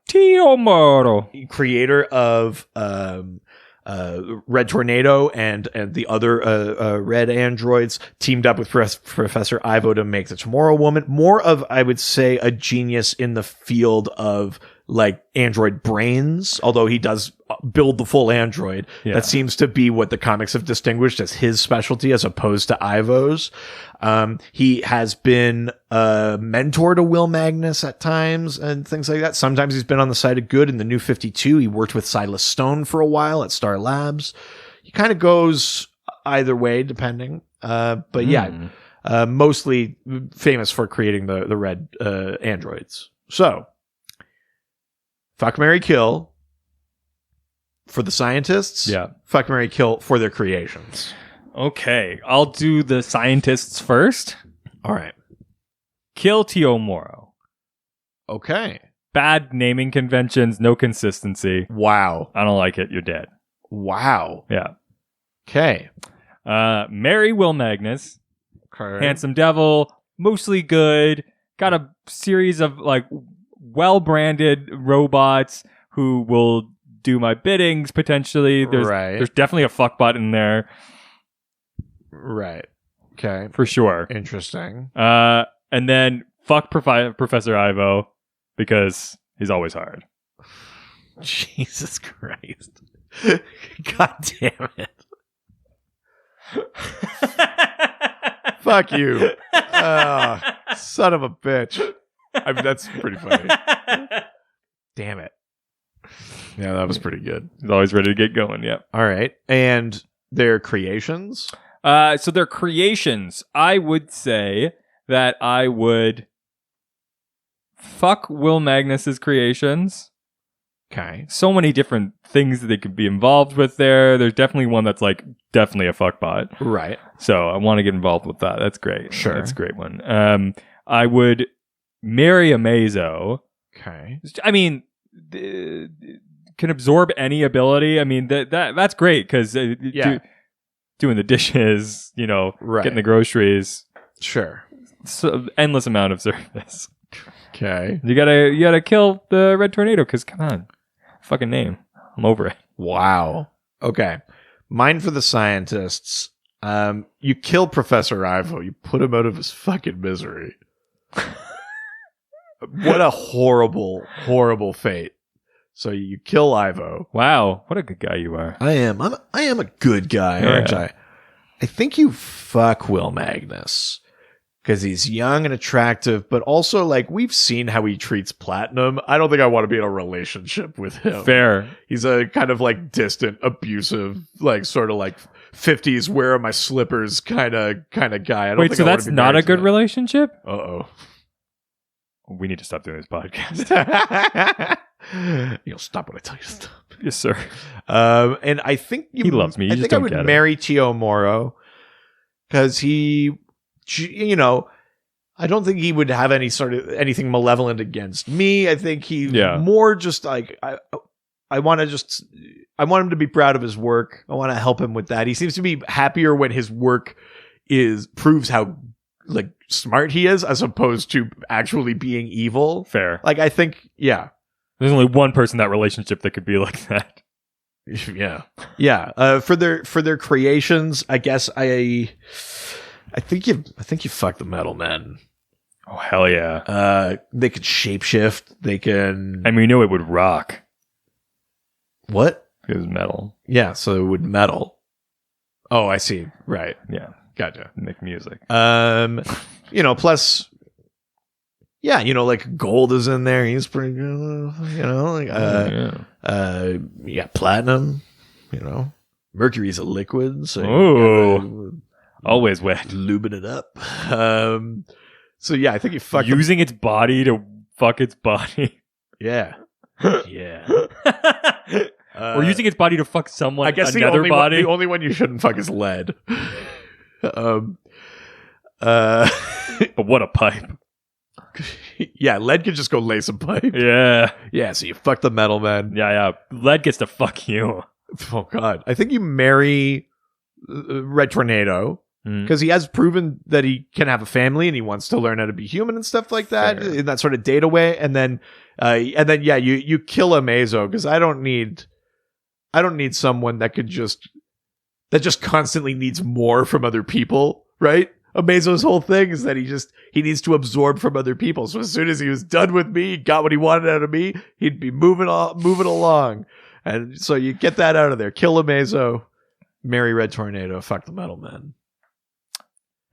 Tio Moro, creator of Red Tornado and the other red androids, teamed up with Professor Ivo to make the Tomorrow Woman. More of, I would say, a genius in the field of like android brains, although he does build the full android. That seems to be what the comics have distinguished as his specialty as opposed to Ivo's. He has been a mentor to Will Magnus at times and things like that. Sometimes he's been on the side of good. In the New 52, he worked with Silas Stone for a while at Star Labs. He kind of goes either way, depending. But mostly famous for creating the red androids. So, fuck, marry, kill for the scientists. Yeah. Fuck, marry, kill for their creations. Okay, I'll do the scientists first. All right. Kill Tio Moro. Okay. Bad naming conventions, no consistency. Wow. I don't like it. You're dead. Wow. Yeah. Okay. Marry Will Magnus. Okay. Handsome devil, mostly good. Got a series of like well-branded robots who will do my biddings potentially. There's definitely a fuckbot in there. Right. Okay. For sure. Interesting. And then fuck Professor Ivo because he's always hard. Jesus Christ. God damn it. Fuck you. Son of a bitch. I mean, that's pretty funny. Damn it. Yeah, that was pretty good. He's always ready to get going, yep. All right. And their creations? So their creations, I would say that I would fuck Will Magnus's creations. Okay. So many different things that they could be involved with there. There's definitely one that's like definitely a fuckbot. Right. So I want to get involved with that. That's great. Sure. That's a great one. I would marry Amazo. Okay. I mean, can absorb any ability. I mean, that's great because doing the dishes, getting the groceries. Sure. So endless amount of service. Okay. You gotta kill the Red Tornado because come on, fucking name. I'm over it. Wow. Okay. Mine for the scientists. You kill Professor Ivo. You put him out of his fucking misery. What a horrible, horrible fate. So you kill Ivo. Wow, what a good guy you are. I am a good guy, aren't I? I think you fuck Will Magnus because he's young and attractive, but also like we've seen how he treats Platinum. I don't think I want to be in a relationship with him. Fair. He's a kind of like distant, abusive, like sort of like 50s where are my slippers kind of guy. Wait, so that's not a good relationship? Uh-oh. We need to stop doing this podcast. You'll stop when I tell you to stop. Yes, sir. And I think he loves me. I think I would marry Tio Moro because he, I don't think he would have any sort of anything malevolent against me. I think he more just like I want him to be proud of his work. I want to help him with that. He seems to be happier when his work proves how like smart he is as opposed to actually being evil. Fair. Like I think, yeah. There's only one person in that relationship that could be like that. Yeah. For their creations, I guess I think you fuck the metal men. Oh hell yeah! They could shapeshift. They can. I mean, we know it would rock. What? It was metal. Yeah, so it would metal. Oh, I see. Right. Yeah, Gotcha. make music. Plus, yeah, like Gold is in there. He's pretty good. Yeah, platinum. Mercury's a liquid, so always wet, lubing it up. So yeah, I think you fuck using its body to fuck its body. Yeah, yeah. Or using its body to fuck someone. I guess another body. The only one you shouldn't fuck is lead. But what a pipe. Yeah, lead could just go lay some pipe. Yeah. Yeah, so you fuck the metal man. Yeah. Lead gets to fuck you. Oh, God. I think you marry Red Tornado because he has proven that he can have a family and he wants to learn how to be human and stuff like that. Fair. In that sort of data way. And then you kill Amazo because I don't need someone that just constantly needs more from other people, right? Amazo's whole thing is that he needs to absorb from other people. So as soon as he was done with me, he got what he wanted out of me, he'd be moving along. And so you get that out of there. Kill Amazo, marry Red Tornado, fuck the metal men.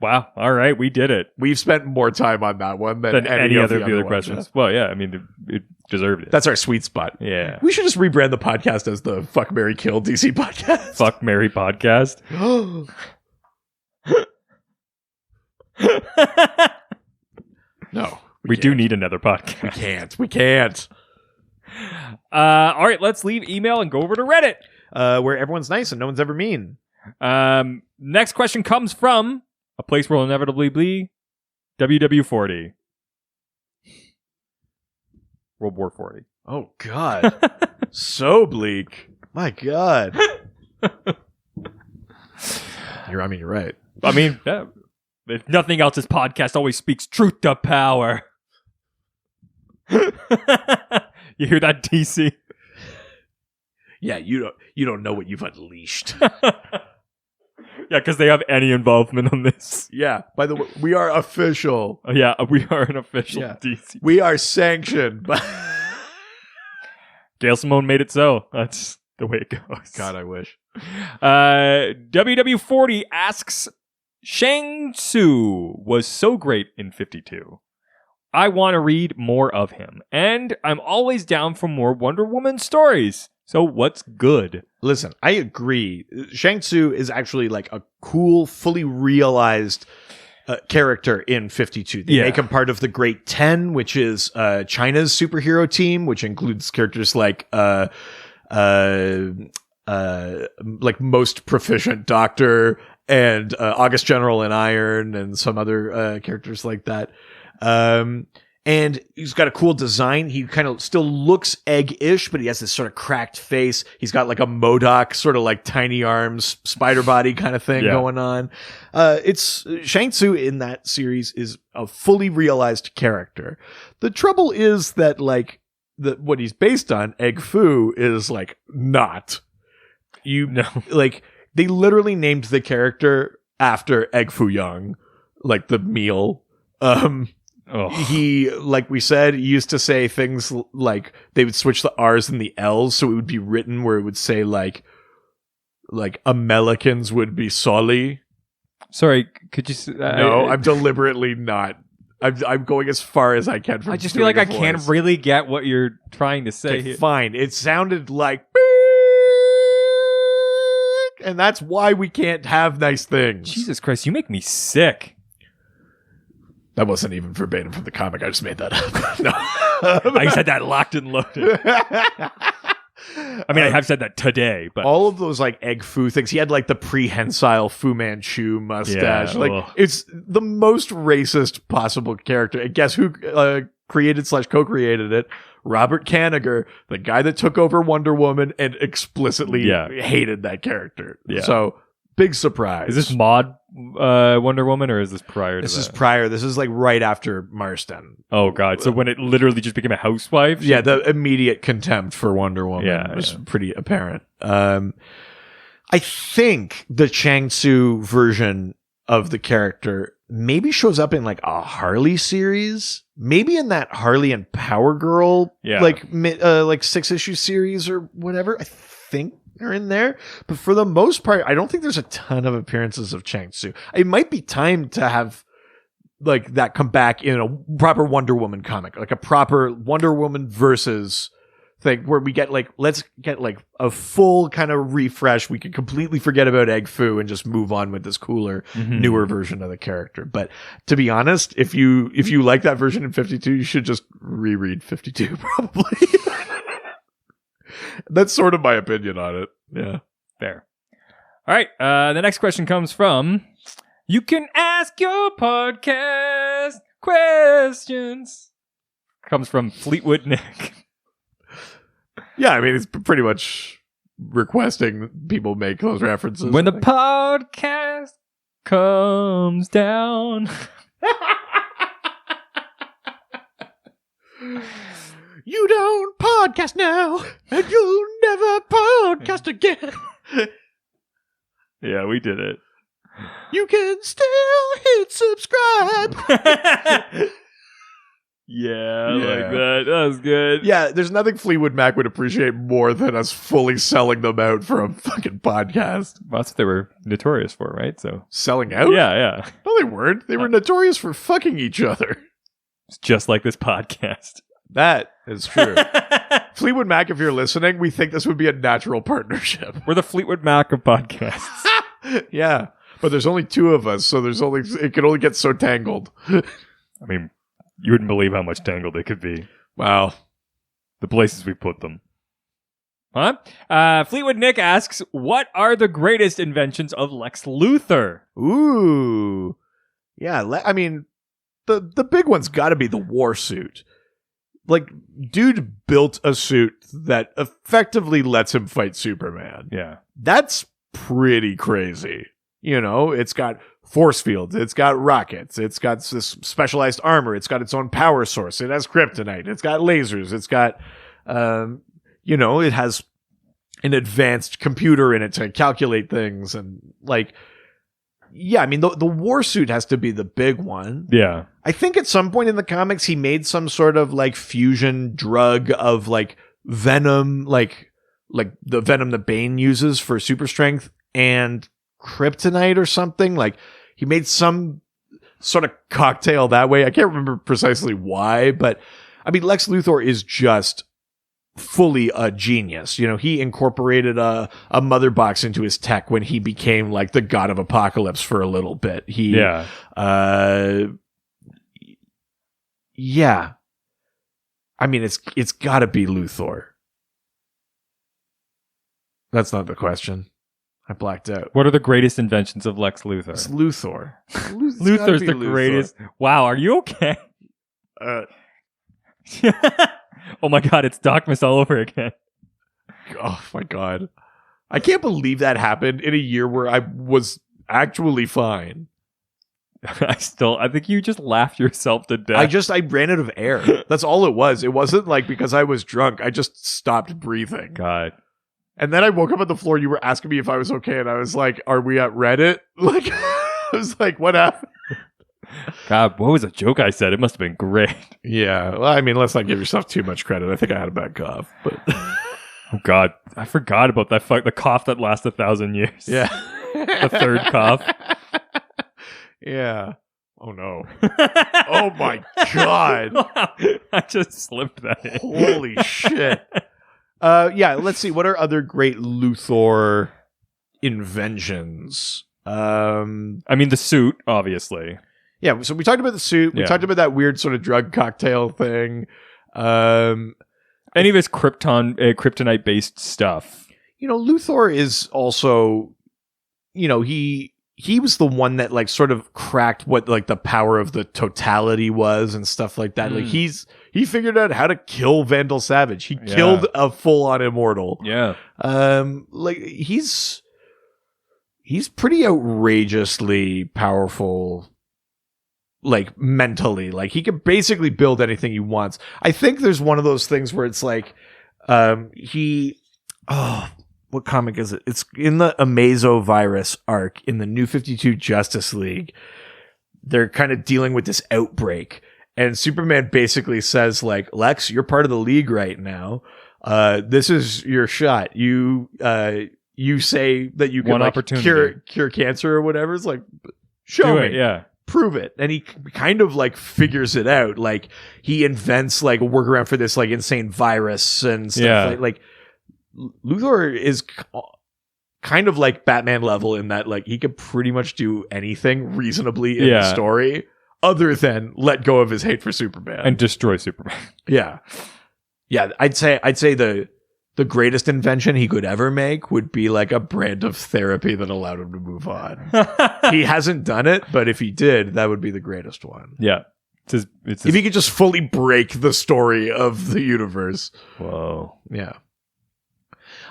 Wow. All right. We did it. We've spent more time on that one than any other other questions. Yeah. Well, yeah. I mean, it deserved it. That's our sweet spot. Yeah. We should just rebrand the podcast as the Fuck, Marry, Kill DC podcast. Fuck, Marry podcast. No. We do need another podcast. We can't. All right. Let's leave email and go over to Reddit. Where everyone's nice and no one's ever mean. Next question comes from a place where we'll inevitably be WW40. World War 40. Oh, God. So bleak. My God. You're right. I mean, if nothing else, this podcast always speaks truth to power. You hear that, DC? Yeah, you don't know what you've unleashed. Yeah, because they have any involvement on this. Yeah. By the way, we are official. Yeah, we are an official DC. We are sanctioned. Gail Simone made it so. That's the way it goes. God, I wish. WW40 asks, Shang Tzu was so great in 52. I want to read more of him, and I'm always down for more Wonder Woman stories. So what's good? Listen, I agree. Shang Tzu is actually like a cool, fully realized character in 52. They make him part of the Great 10, which is China's superhero team, which includes characters like Most Proficient Doctor and August General in Iron and some other characters like that. And he's got a cool design. He kind of still looks egg-ish, but he has this sort of cracked face. He's got like a MODOK, sort of like tiny arms, spider body kind of thing going on. It's Shang Tzu in that series is a fully realized character. The trouble is that like what he's based on, Egg Fu, is like not. Like they literally named the character after Egg Fu Young, like the meal. He, like we said, used to say things like they would switch the R's and the L's, so it would be written where it would say like Americans would be Solly. Sorry, could you? No, I'm deliberately not. I'm going as far as I can. From I just feel like I can't really get what you're trying to say. Okay, fine, it sounded like, and that's why we can't have nice things. Jesus Christ, you make me sick. That wasn't even verbatim from the comic. I just made that up. No. I said that locked and loaded. I mean, I have said that today, but all of those like Egg Fu things. He had like the prehensile Fu Manchu mustache. It's the most racist possible character. And guess who created/co-created it? Robert Kanigher, the guy that took over Wonder Woman and explicitly hated that character. Yeah. So big surprise. Is this mod Wonder Woman, or is this prior to This that? is prior. This is like right after Marston. Oh god! So when it literally just became a housewife? Yeah, the immediate contempt for Wonder Woman was yeah. pretty apparent. I think the Chang Tzu version of the character maybe shows up in like a Harley series, maybe in that Harley and Power Girl, like 6-issue series or whatever. I think they're in there, but for the most part, I don't think there's a ton of appearances of Chang Tzu. It might be time to have like that come back in a proper Wonder Woman comic, like a proper Wonder Woman versus thing where we get like, let's get like a full kind of refresh. We can completely forget about Egg Foo and just move on with this cooler, newer version of the character. But to be honest, if you like that version in 52, you should just reread 52 probably. That's sort of my opinion on it. Yeah. Fair. All right. The next question comes from, you can ask your podcast questions. Comes from Fleetwood Nick. Yeah, I mean, it's pretty much requesting people make those references. When the podcast comes down. You don't podcast now, and you'll never podcast again. Yeah, we did it. You can still hit subscribe. Yeah, like that. That was good. Yeah, there's nothing Fleetwood Mac would appreciate more than us fully selling them out for a fucking podcast. Well, that's what they were notorious for, right? So selling out? Yeah. No, they weren't. They were notorious for fucking each other. It's just like this podcast. That is true. Fleetwood Mac, if you're listening, we think this would be a natural partnership. We're the Fleetwood Mac of podcasts. Yeah, but there's only two of us, so it can only get so tangled. I mean, you wouldn't believe how much tangled it could be. Wow. The places we put them. Huh? Fleetwood Nick asks, what are the greatest inventions of Lex Luthor? Ooh. Yeah, I mean, the big one's got to be the war suit. Like, dude built a suit that effectively lets him fight Superman. Yeah. That's pretty crazy. You know, it's got force fields, it's got rockets, it's got this specialized armor, it's got its own power source, it has kryptonite, it's got lasers, it's got, it has an advanced computer in it to calculate things. And like, yeah, I mean, the war suit has to be the big one. Yeah. I think at some point in the comics, he made some sort of like fusion drug of like venom, like the venom that Bane uses for super strength and kryptonite or something. Like he made some sort of cocktail that way. I can't remember precisely why, but I mean, Lex Luthor is just fully a genius. You know, he incorporated a mother box into his tech when he became like the god of apocalypse for a little bit. Yeah. I mean, it's gotta be Luthor. That's not the question. I blacked out. What are the greatest inventions of Lex Luthor? It's Luthor. Luthor's the greatest. Wow, are you okay? Oh my god, it's Darkness all over again. Oh my god. I can't believe that happened in a year where I was actually fine. I think you just laughed yourself to death. I ran out of air. That's all it was. It wasn't like because I was drunk. I just stopped breathing. God. And then I woke up on the floor. You were asking me if I was okay. And I was like, are we at Reddit? Like, I was like, what happened? God, what was a joke I said? It must have been great. Yeah. Well, I mean, let's not give yourself too much credit. I think I had a bad cough. But oh, God. I forgot about that. The cough that lasts 1,000 years. Yeah. The third cough. Yeah. Oh, no. Oh, my God. I just slipped that in. Holy shit. Yeah, let's see. What are other great Luthor inventions? I mean, the suit, obviously. Yeah, so we talked about the suit. We talked about that weird sort of drug cocktail thing. Any of his kryptonite-based stuff. You know, Luthor is also, you know, he was the one that like sort of cracked what like the power of the totality was and stuff like that. Like he figured out how to kill Vandal Savage. He killed a full-on immortal. Yeah. Like he's he's pretty outrageously powerful, like mentally. Like he can basically build anything he wants. I think there's one of those things where it's like what comic is it? It's in the Amazovirus arc in the New 52 Justice League. They're kind of dealing with this outbreak, and Superman basically says, like, Lex, you're part of the league right now. This is your shot. You say that you can, like, cure cancer or whatever. It's like, show me. Yeah. Prove it. And he kind of, like, figures it out. Like, he invents, like, a workaround for this, like, insane virus and stuff. Yeah. Like Luthor is kind of like Batman level in that, like, he could pretty much do anything reasonably in the story other than let go of his hate for Superman and destroy Superman. Yeah. I'd say the greatest invention he could ever make would be like a brand of therapy that allowed him to move on. He hasn't done it, but if he did, that would be the greatest one. Yeah. If he could just fully break the story of the universe. Whoa. Yeah.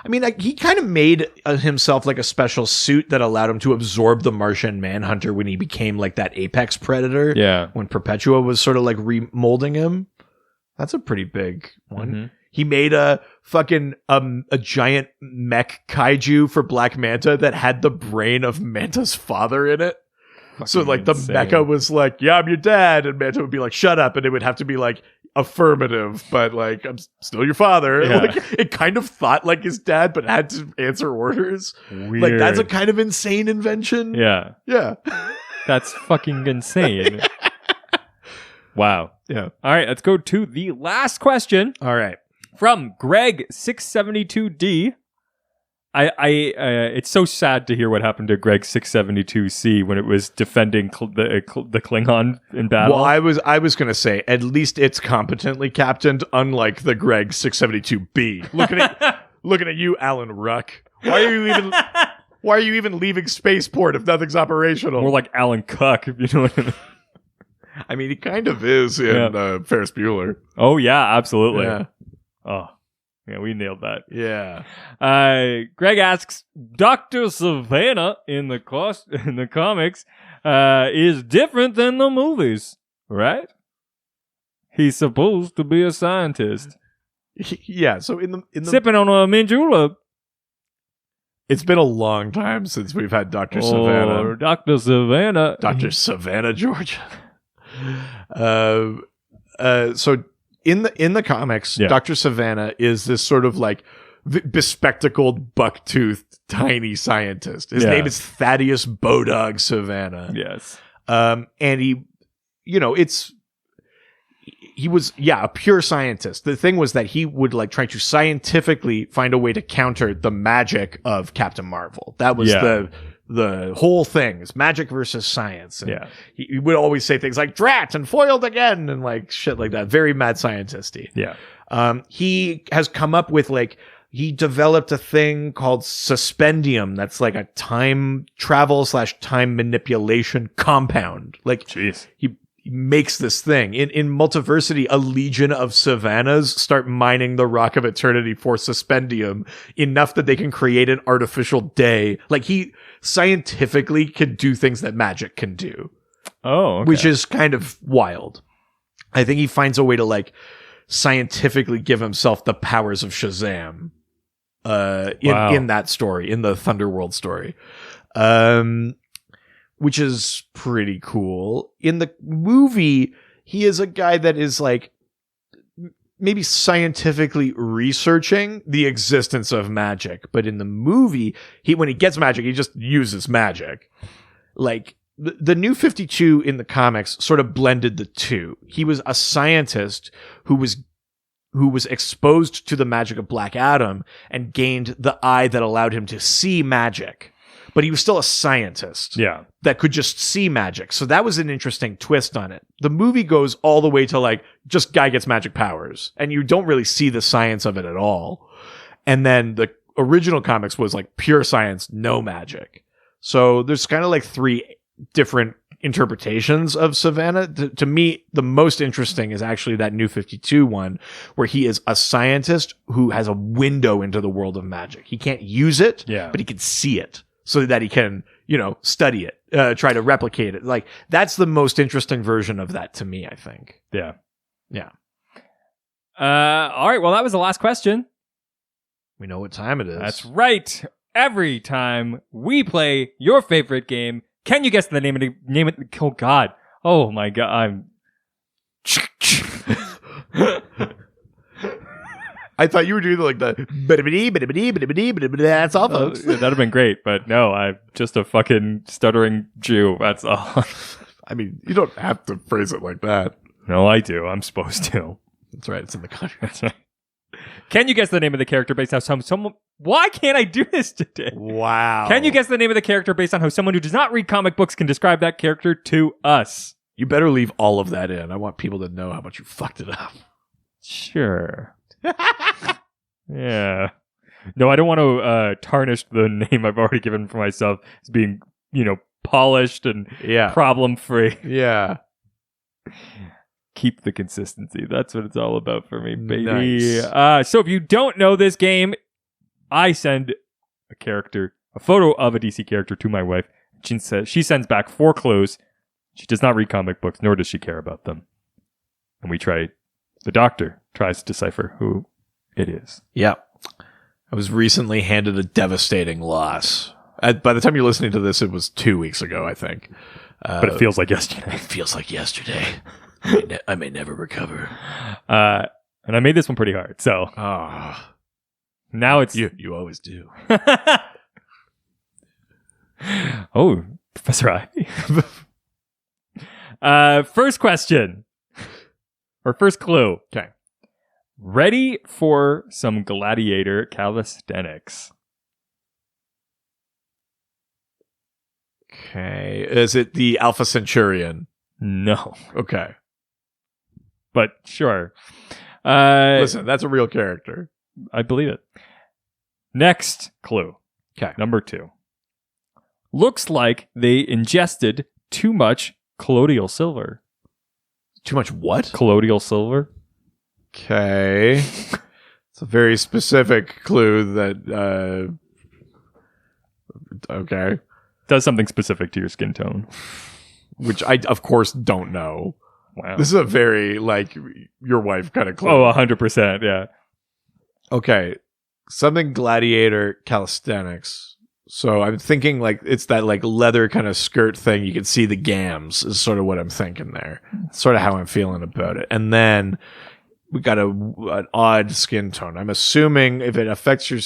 I mean, like, he kind of made himself like a special suit that allowed him to absorb the Martian Manhunter when he became like that apex predator. Yeah. When Perpetua was sort of like remolding him. That's a pretty big one. Mm-hmm. He made a fucking a giant mech kaiju for Black Manta that had the brain of Manta's father in it. Fucking so like insane. The mecha was like, yeah, I'm your dad. And Manta would be like, shut up. And it would have to be like, affirmative, but like, I'm still your father. Yeah. Like, it kind of thought like his dad, but had to answer orders. Weird. Like, that's a kind of insane invention. Yeah. Yeah. That's fucking insane. Wow. Yeah. All right, let's go to the last question. All right. From Greg672D. It's so sad to hear what happened to Greg 672C when it was defending the Klingon in battle. Well, I was gonna say at least it's competently captained, unlike the Greg 672B. Looking at you, Alan Ruck. Why are you even leaving spaceport if nothing's operational? More like Alan Cuck, if you know what I mean. I mean, he kind of is in Ferris Bueller. Oh yeah, absolutely. Yeah. Oh. Yeah, we nailed that. Yeah. Greg asks, Dr. Savannah in the comics is different than the movies, right? He's supposed to be a scientist. Yeah, so in the sipping on a mint julep. It's been a long time since we've had Dr. Savannah. Dr. Savannah. Dr. Savannah, Georgia. So in the comics, Dr. Savannah is this sort of like bespectacled, buck-toothed, tiny scientist. His name is Thaddeus Bodog Savannah. Yes. And he was a pure scientist. The thing was that he would like try to scientifically find a way to counter the magic of Captain Marvel. That was the whole thing, is magic versus science. And he would always say things like drat and foiled again and like shit like that. Very mad scientist-y. Yeah. He has come up with he developed a thing called suspendium that's like a time travel / time manipulation compound. Like, jeez. He makes this thing. In Multiversity, a legion of Savannahs start mining the Rock of Eternity for suspendium enough that they can create an artificial day. Like, he scientifically can do things that magic can do. Oh, okay. Which is kind of wild. I think he finds a way to like scientifically give himself the powers of Shazam in that story, in the Thunderworld story. Which is pretty cool. In the movie, he is a guy that is like maybe scientifically researching the existence of magic. But in the movie, when he gets magic, he just uses magic. Like, the New 52 in the comics sort of blended the two. He was a scientist who was exposed to the magic of Black Adam and gained the eye that allowed him to see magic. But he was still a scientist that could just see magic. So that was an interesting twist on it. The movie goes all the way to like, just guy gets magic powers. And you don't really see the science of it at all. And then the original comics was like pure science, no magic. So there's kind of like three different interpretations of Savannah. To me, the most interesting is actually that New 52 one, where he is a scientist who has a window into the world of magic. He can't use it, but he can see it. so that he can, study it, try to replicate it. Like, that's the most interesting version of that to me, I think. Yeah. Yeah. All right. Well, that was the last question. We know what time it is. That's right. Every time we play your favorite game, can you guess the name of the oh God. Oh my God. I thought you were doing like the that's all, folks. That'd have been great, but no, I'm just a fucking stuttering Jew. That's all. I mean, you don't have to phrase it like that. No, I do. I'm supposed to. That's right. It's in the contract. That's right. Can you guess the name of the character based on someone? Why can't I do this today? Wow. Can you guess the name of the character based on how someone who does not read comic books can describe that character to us? You better leave all of that in. I want people to know how much you fucked it up. Sure. Yeah. No, I don't want to tarnish the name I've already given for myself as being, polished and problem-free. Yeah. Keep the consistency. That's what it's all about for me, baby. Nice. So if you don't know this game, I send a photo of a DC character to my wife. She sends back 4 clues. She does not read comic books, nor does she care about them. And the doctor tries to decipher who it is. Yeah. I was recently handed a devastating loss. By the time you're listening to this, it was 2 weeks ago, I think. But it feels like yesterday. It feels like yesterday. I may never recover. And I made this one pretty hard. So now it's... You always do. Oh, Professor Ivy. First question. Or first clue. Okay. Ready for some gladiator calisthenics. Okay. Is it the Alpha Centurion? No. Okay. But sure. Listen, that's a real character. I believe it. Next clue. Okay. Number 2. Looks like they ingested too much colloidal silver. Too much what? Colloidal silver. Okay. It's a very specific clue that, okay. Does something specific to your skin tone. Which I, of course, don't know. Wow. This is a very, your wife kind of clue. Oh, 100%, yeah. Okay. Something gladiator calisthenics. So I'm thinking, it's that, leather kind of skirt thing. You can see the gams is sort of what I'm thinking there. Sort of how I'm feeling about it. And then we got an odd skin tone. I'm assuming if it affects your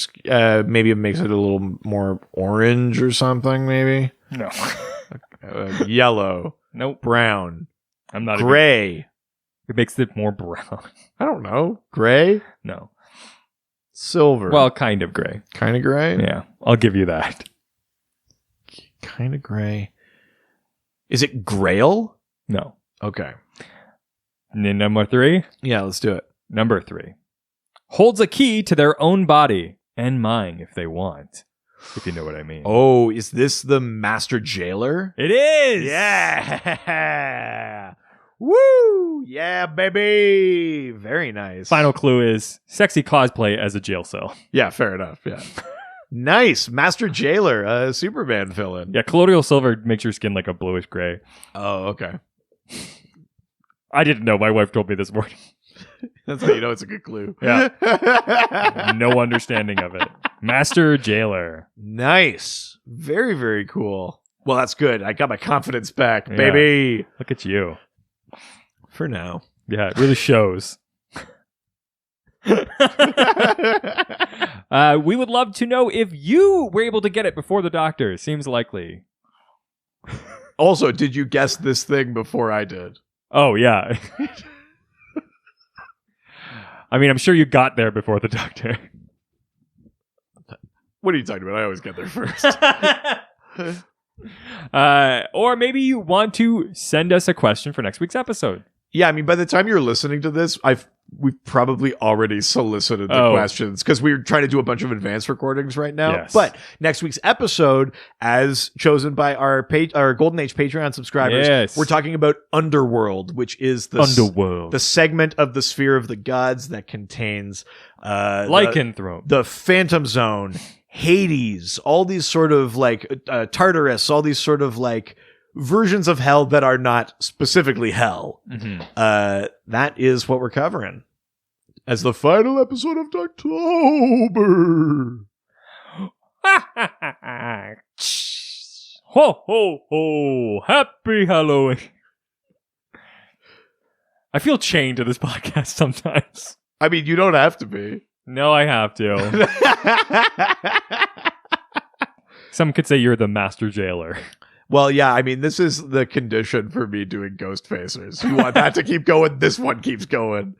maybe it makes it a little more orange or something, maybe? No. Yellow. Nope. Brown. I'm not gray. It makes it more brown. I don't know. Gray? No. Silver. Well, kind of gray. Kind of gray? Yeah, I'll give you that. Kind of gray. Is it Grail? No. Okay. And then number 3? Yeah, let's do it. Number 3. Holds a key to their own body and mine if they want. If you know what I mean. Oh, is this the Master Jailer? It is! Yeah! Woo! Yeah, baby! Very nice. Final clue is sexy cosplay as a jail cell. Yeah, fair enough. Yeah. Nice. Master Jailer, Superman villain. Yeah, colloidal silver makes your skin like a bluish gray. Oh, okay. I didn't know. My wife told me this morning. That's how you know it's a good clue. Yeah. No understanding of it. Master Jailer. Nice. Very, very cool. Well, that's good. I got my confidence back, baby. Look at you. For now. Yeah, it really shows. We would love to know if you were able to get it before the doctor. Seems likely. Also, did you guess this thing before I did? Oh, yeah. I mean, I'm sure you got there before the doctor. What are you talking about? I always get there first. Or maybe you want to send us a question for next week's episode. Yeah, I mean, by the time you're listening to this, we've probably already solicited the questions because we're trying to do a bunch of advanced recordings right now. Yes. But next week's episode, as chosen by our Golden Age Patreon subscribers, we're talking about Underworld, which is the segment of the Sphere of the Gods that contains Lycanthrope, the Phantom Zone, Hades, all these sort of like Tartarus, all these sort of like versions of hell that are not specifically hell. That is what we're covering as the final episode of Doctober. Ho, ho, ho. Happy Halloween. I feel chained to this podcast sometimes. I mean, you don't have to be. No, I have to. Some could say you're the master jailer. Well, yeah, I mean, this is the condition for me doing Ghost Facers. You want that to keep going, this one keeps going.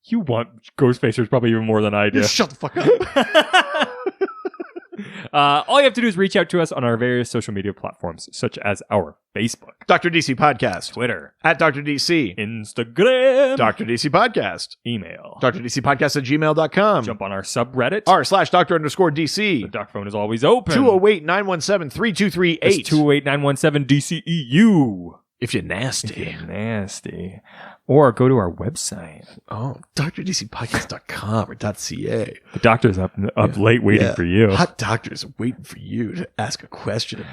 You want Ghost Facers probably even more than I do. Shut the fuck up. All you have to do is reach out to us on our various social media platforms, such as our Facebook, Dr. DC Podcast, Twitter, at Dr. DC, Instagram, Dr. DC Podcast, email, drdcpodcast@gmail.com. jump on our subreddit, r/Dr_DC. The doc phone is always open. 208-917-3238. That's 208-917-DCEU. If you're nasty. Nasty. Or go to our website. Oh, drdcpodcast.com or .ca. The doctor's up late waiting for you. Hot doctors waiting for you to ask a question.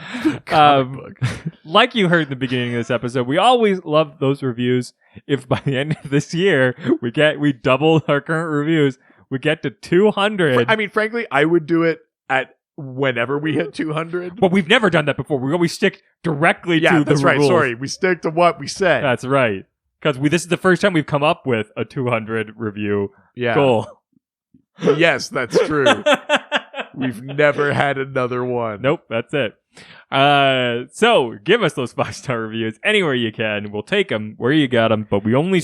Like you heard in the beginning of this episode, we always love those reviews. If by the end of this year we double our current reviews, we get to 200. I mean, frankly, I would do it at whenever we hit 200. But we've never done that before. We always stick directly to the rules. That's right. Sorry, we stick to what we said. That's right. Because this is the first time we've come up with a 200 review goal. Yes, that's true. We've never had another one. Nope, that's it. So give us those 5-star reviews anywhere you can. We'll take them where you got them, but we only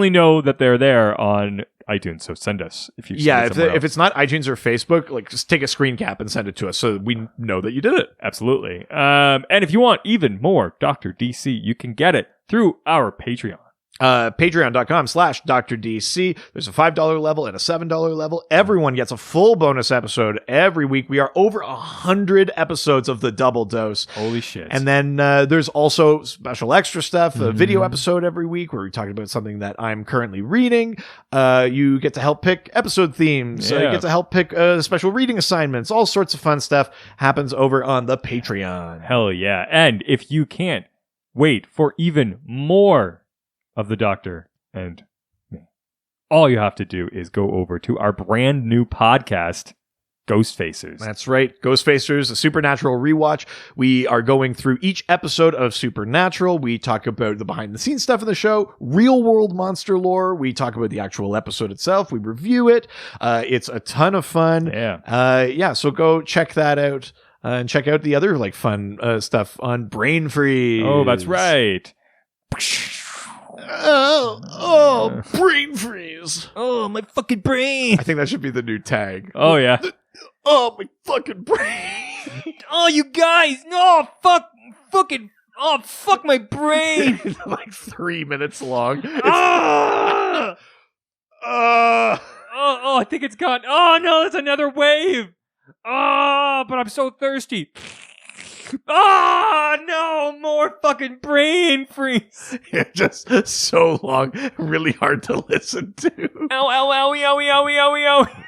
know that they're there on iTunes. So send us if you. If it's not iTunes or Facebook, like just take a screen cap and send it to us so we know that you did it. Absolutely. And if you want even more Dr. DC, you can get it through our Patreon. Patreon.com/DrDC. There's a $5 level and a $7 level. Everyone gets a full bonus episode every week. We are over 100 episodes of the Double Dose. Holy shit. And then there's also special extra stuff, a video episode every week where we talk about something that I'm currently reading. You get to help pick episode themes. You get to help pick special reading assignments. All sorts of fun stuff happens over on the Patreon. Hell yeah. And if you can't wait for even more of the Doctor and me, all you have to do is go over to our brand new podcast, Ghost Facers. That's right. Ghost Facers, a Supernatural rewatch. We are going through each episode of Supernatural. We talk about the behind the scenes stuff in the show, real world monster lore. We talk about the actual episode itself. We review it. It's a ton of fun. So go check that out and check out the other like fun stuff on Brain Freeze. Oh, that's right. Brain freeze. Oh, my fucking brain. I think that should be the new tag. Oh, yeah. Oh, my fucking brain. Oh, you guys. No, fuck my brain. It's like 3 minutes long. I think it's gone. Oh, no, that's another wave. Oh, but I'm so thirsty. Oh, no, more fucking brain freeze. It's just so long, really hard to listen to. Ow, ow, owie, owie, owie, owie, owie.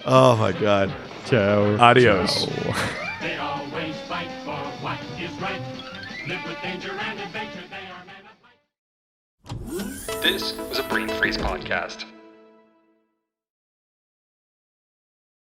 Oh, my God. Ciao. Adios. Ciao. They always fight for what is right. Live with danger and adventure. They are men of might. This was a Brain Freeze podcast.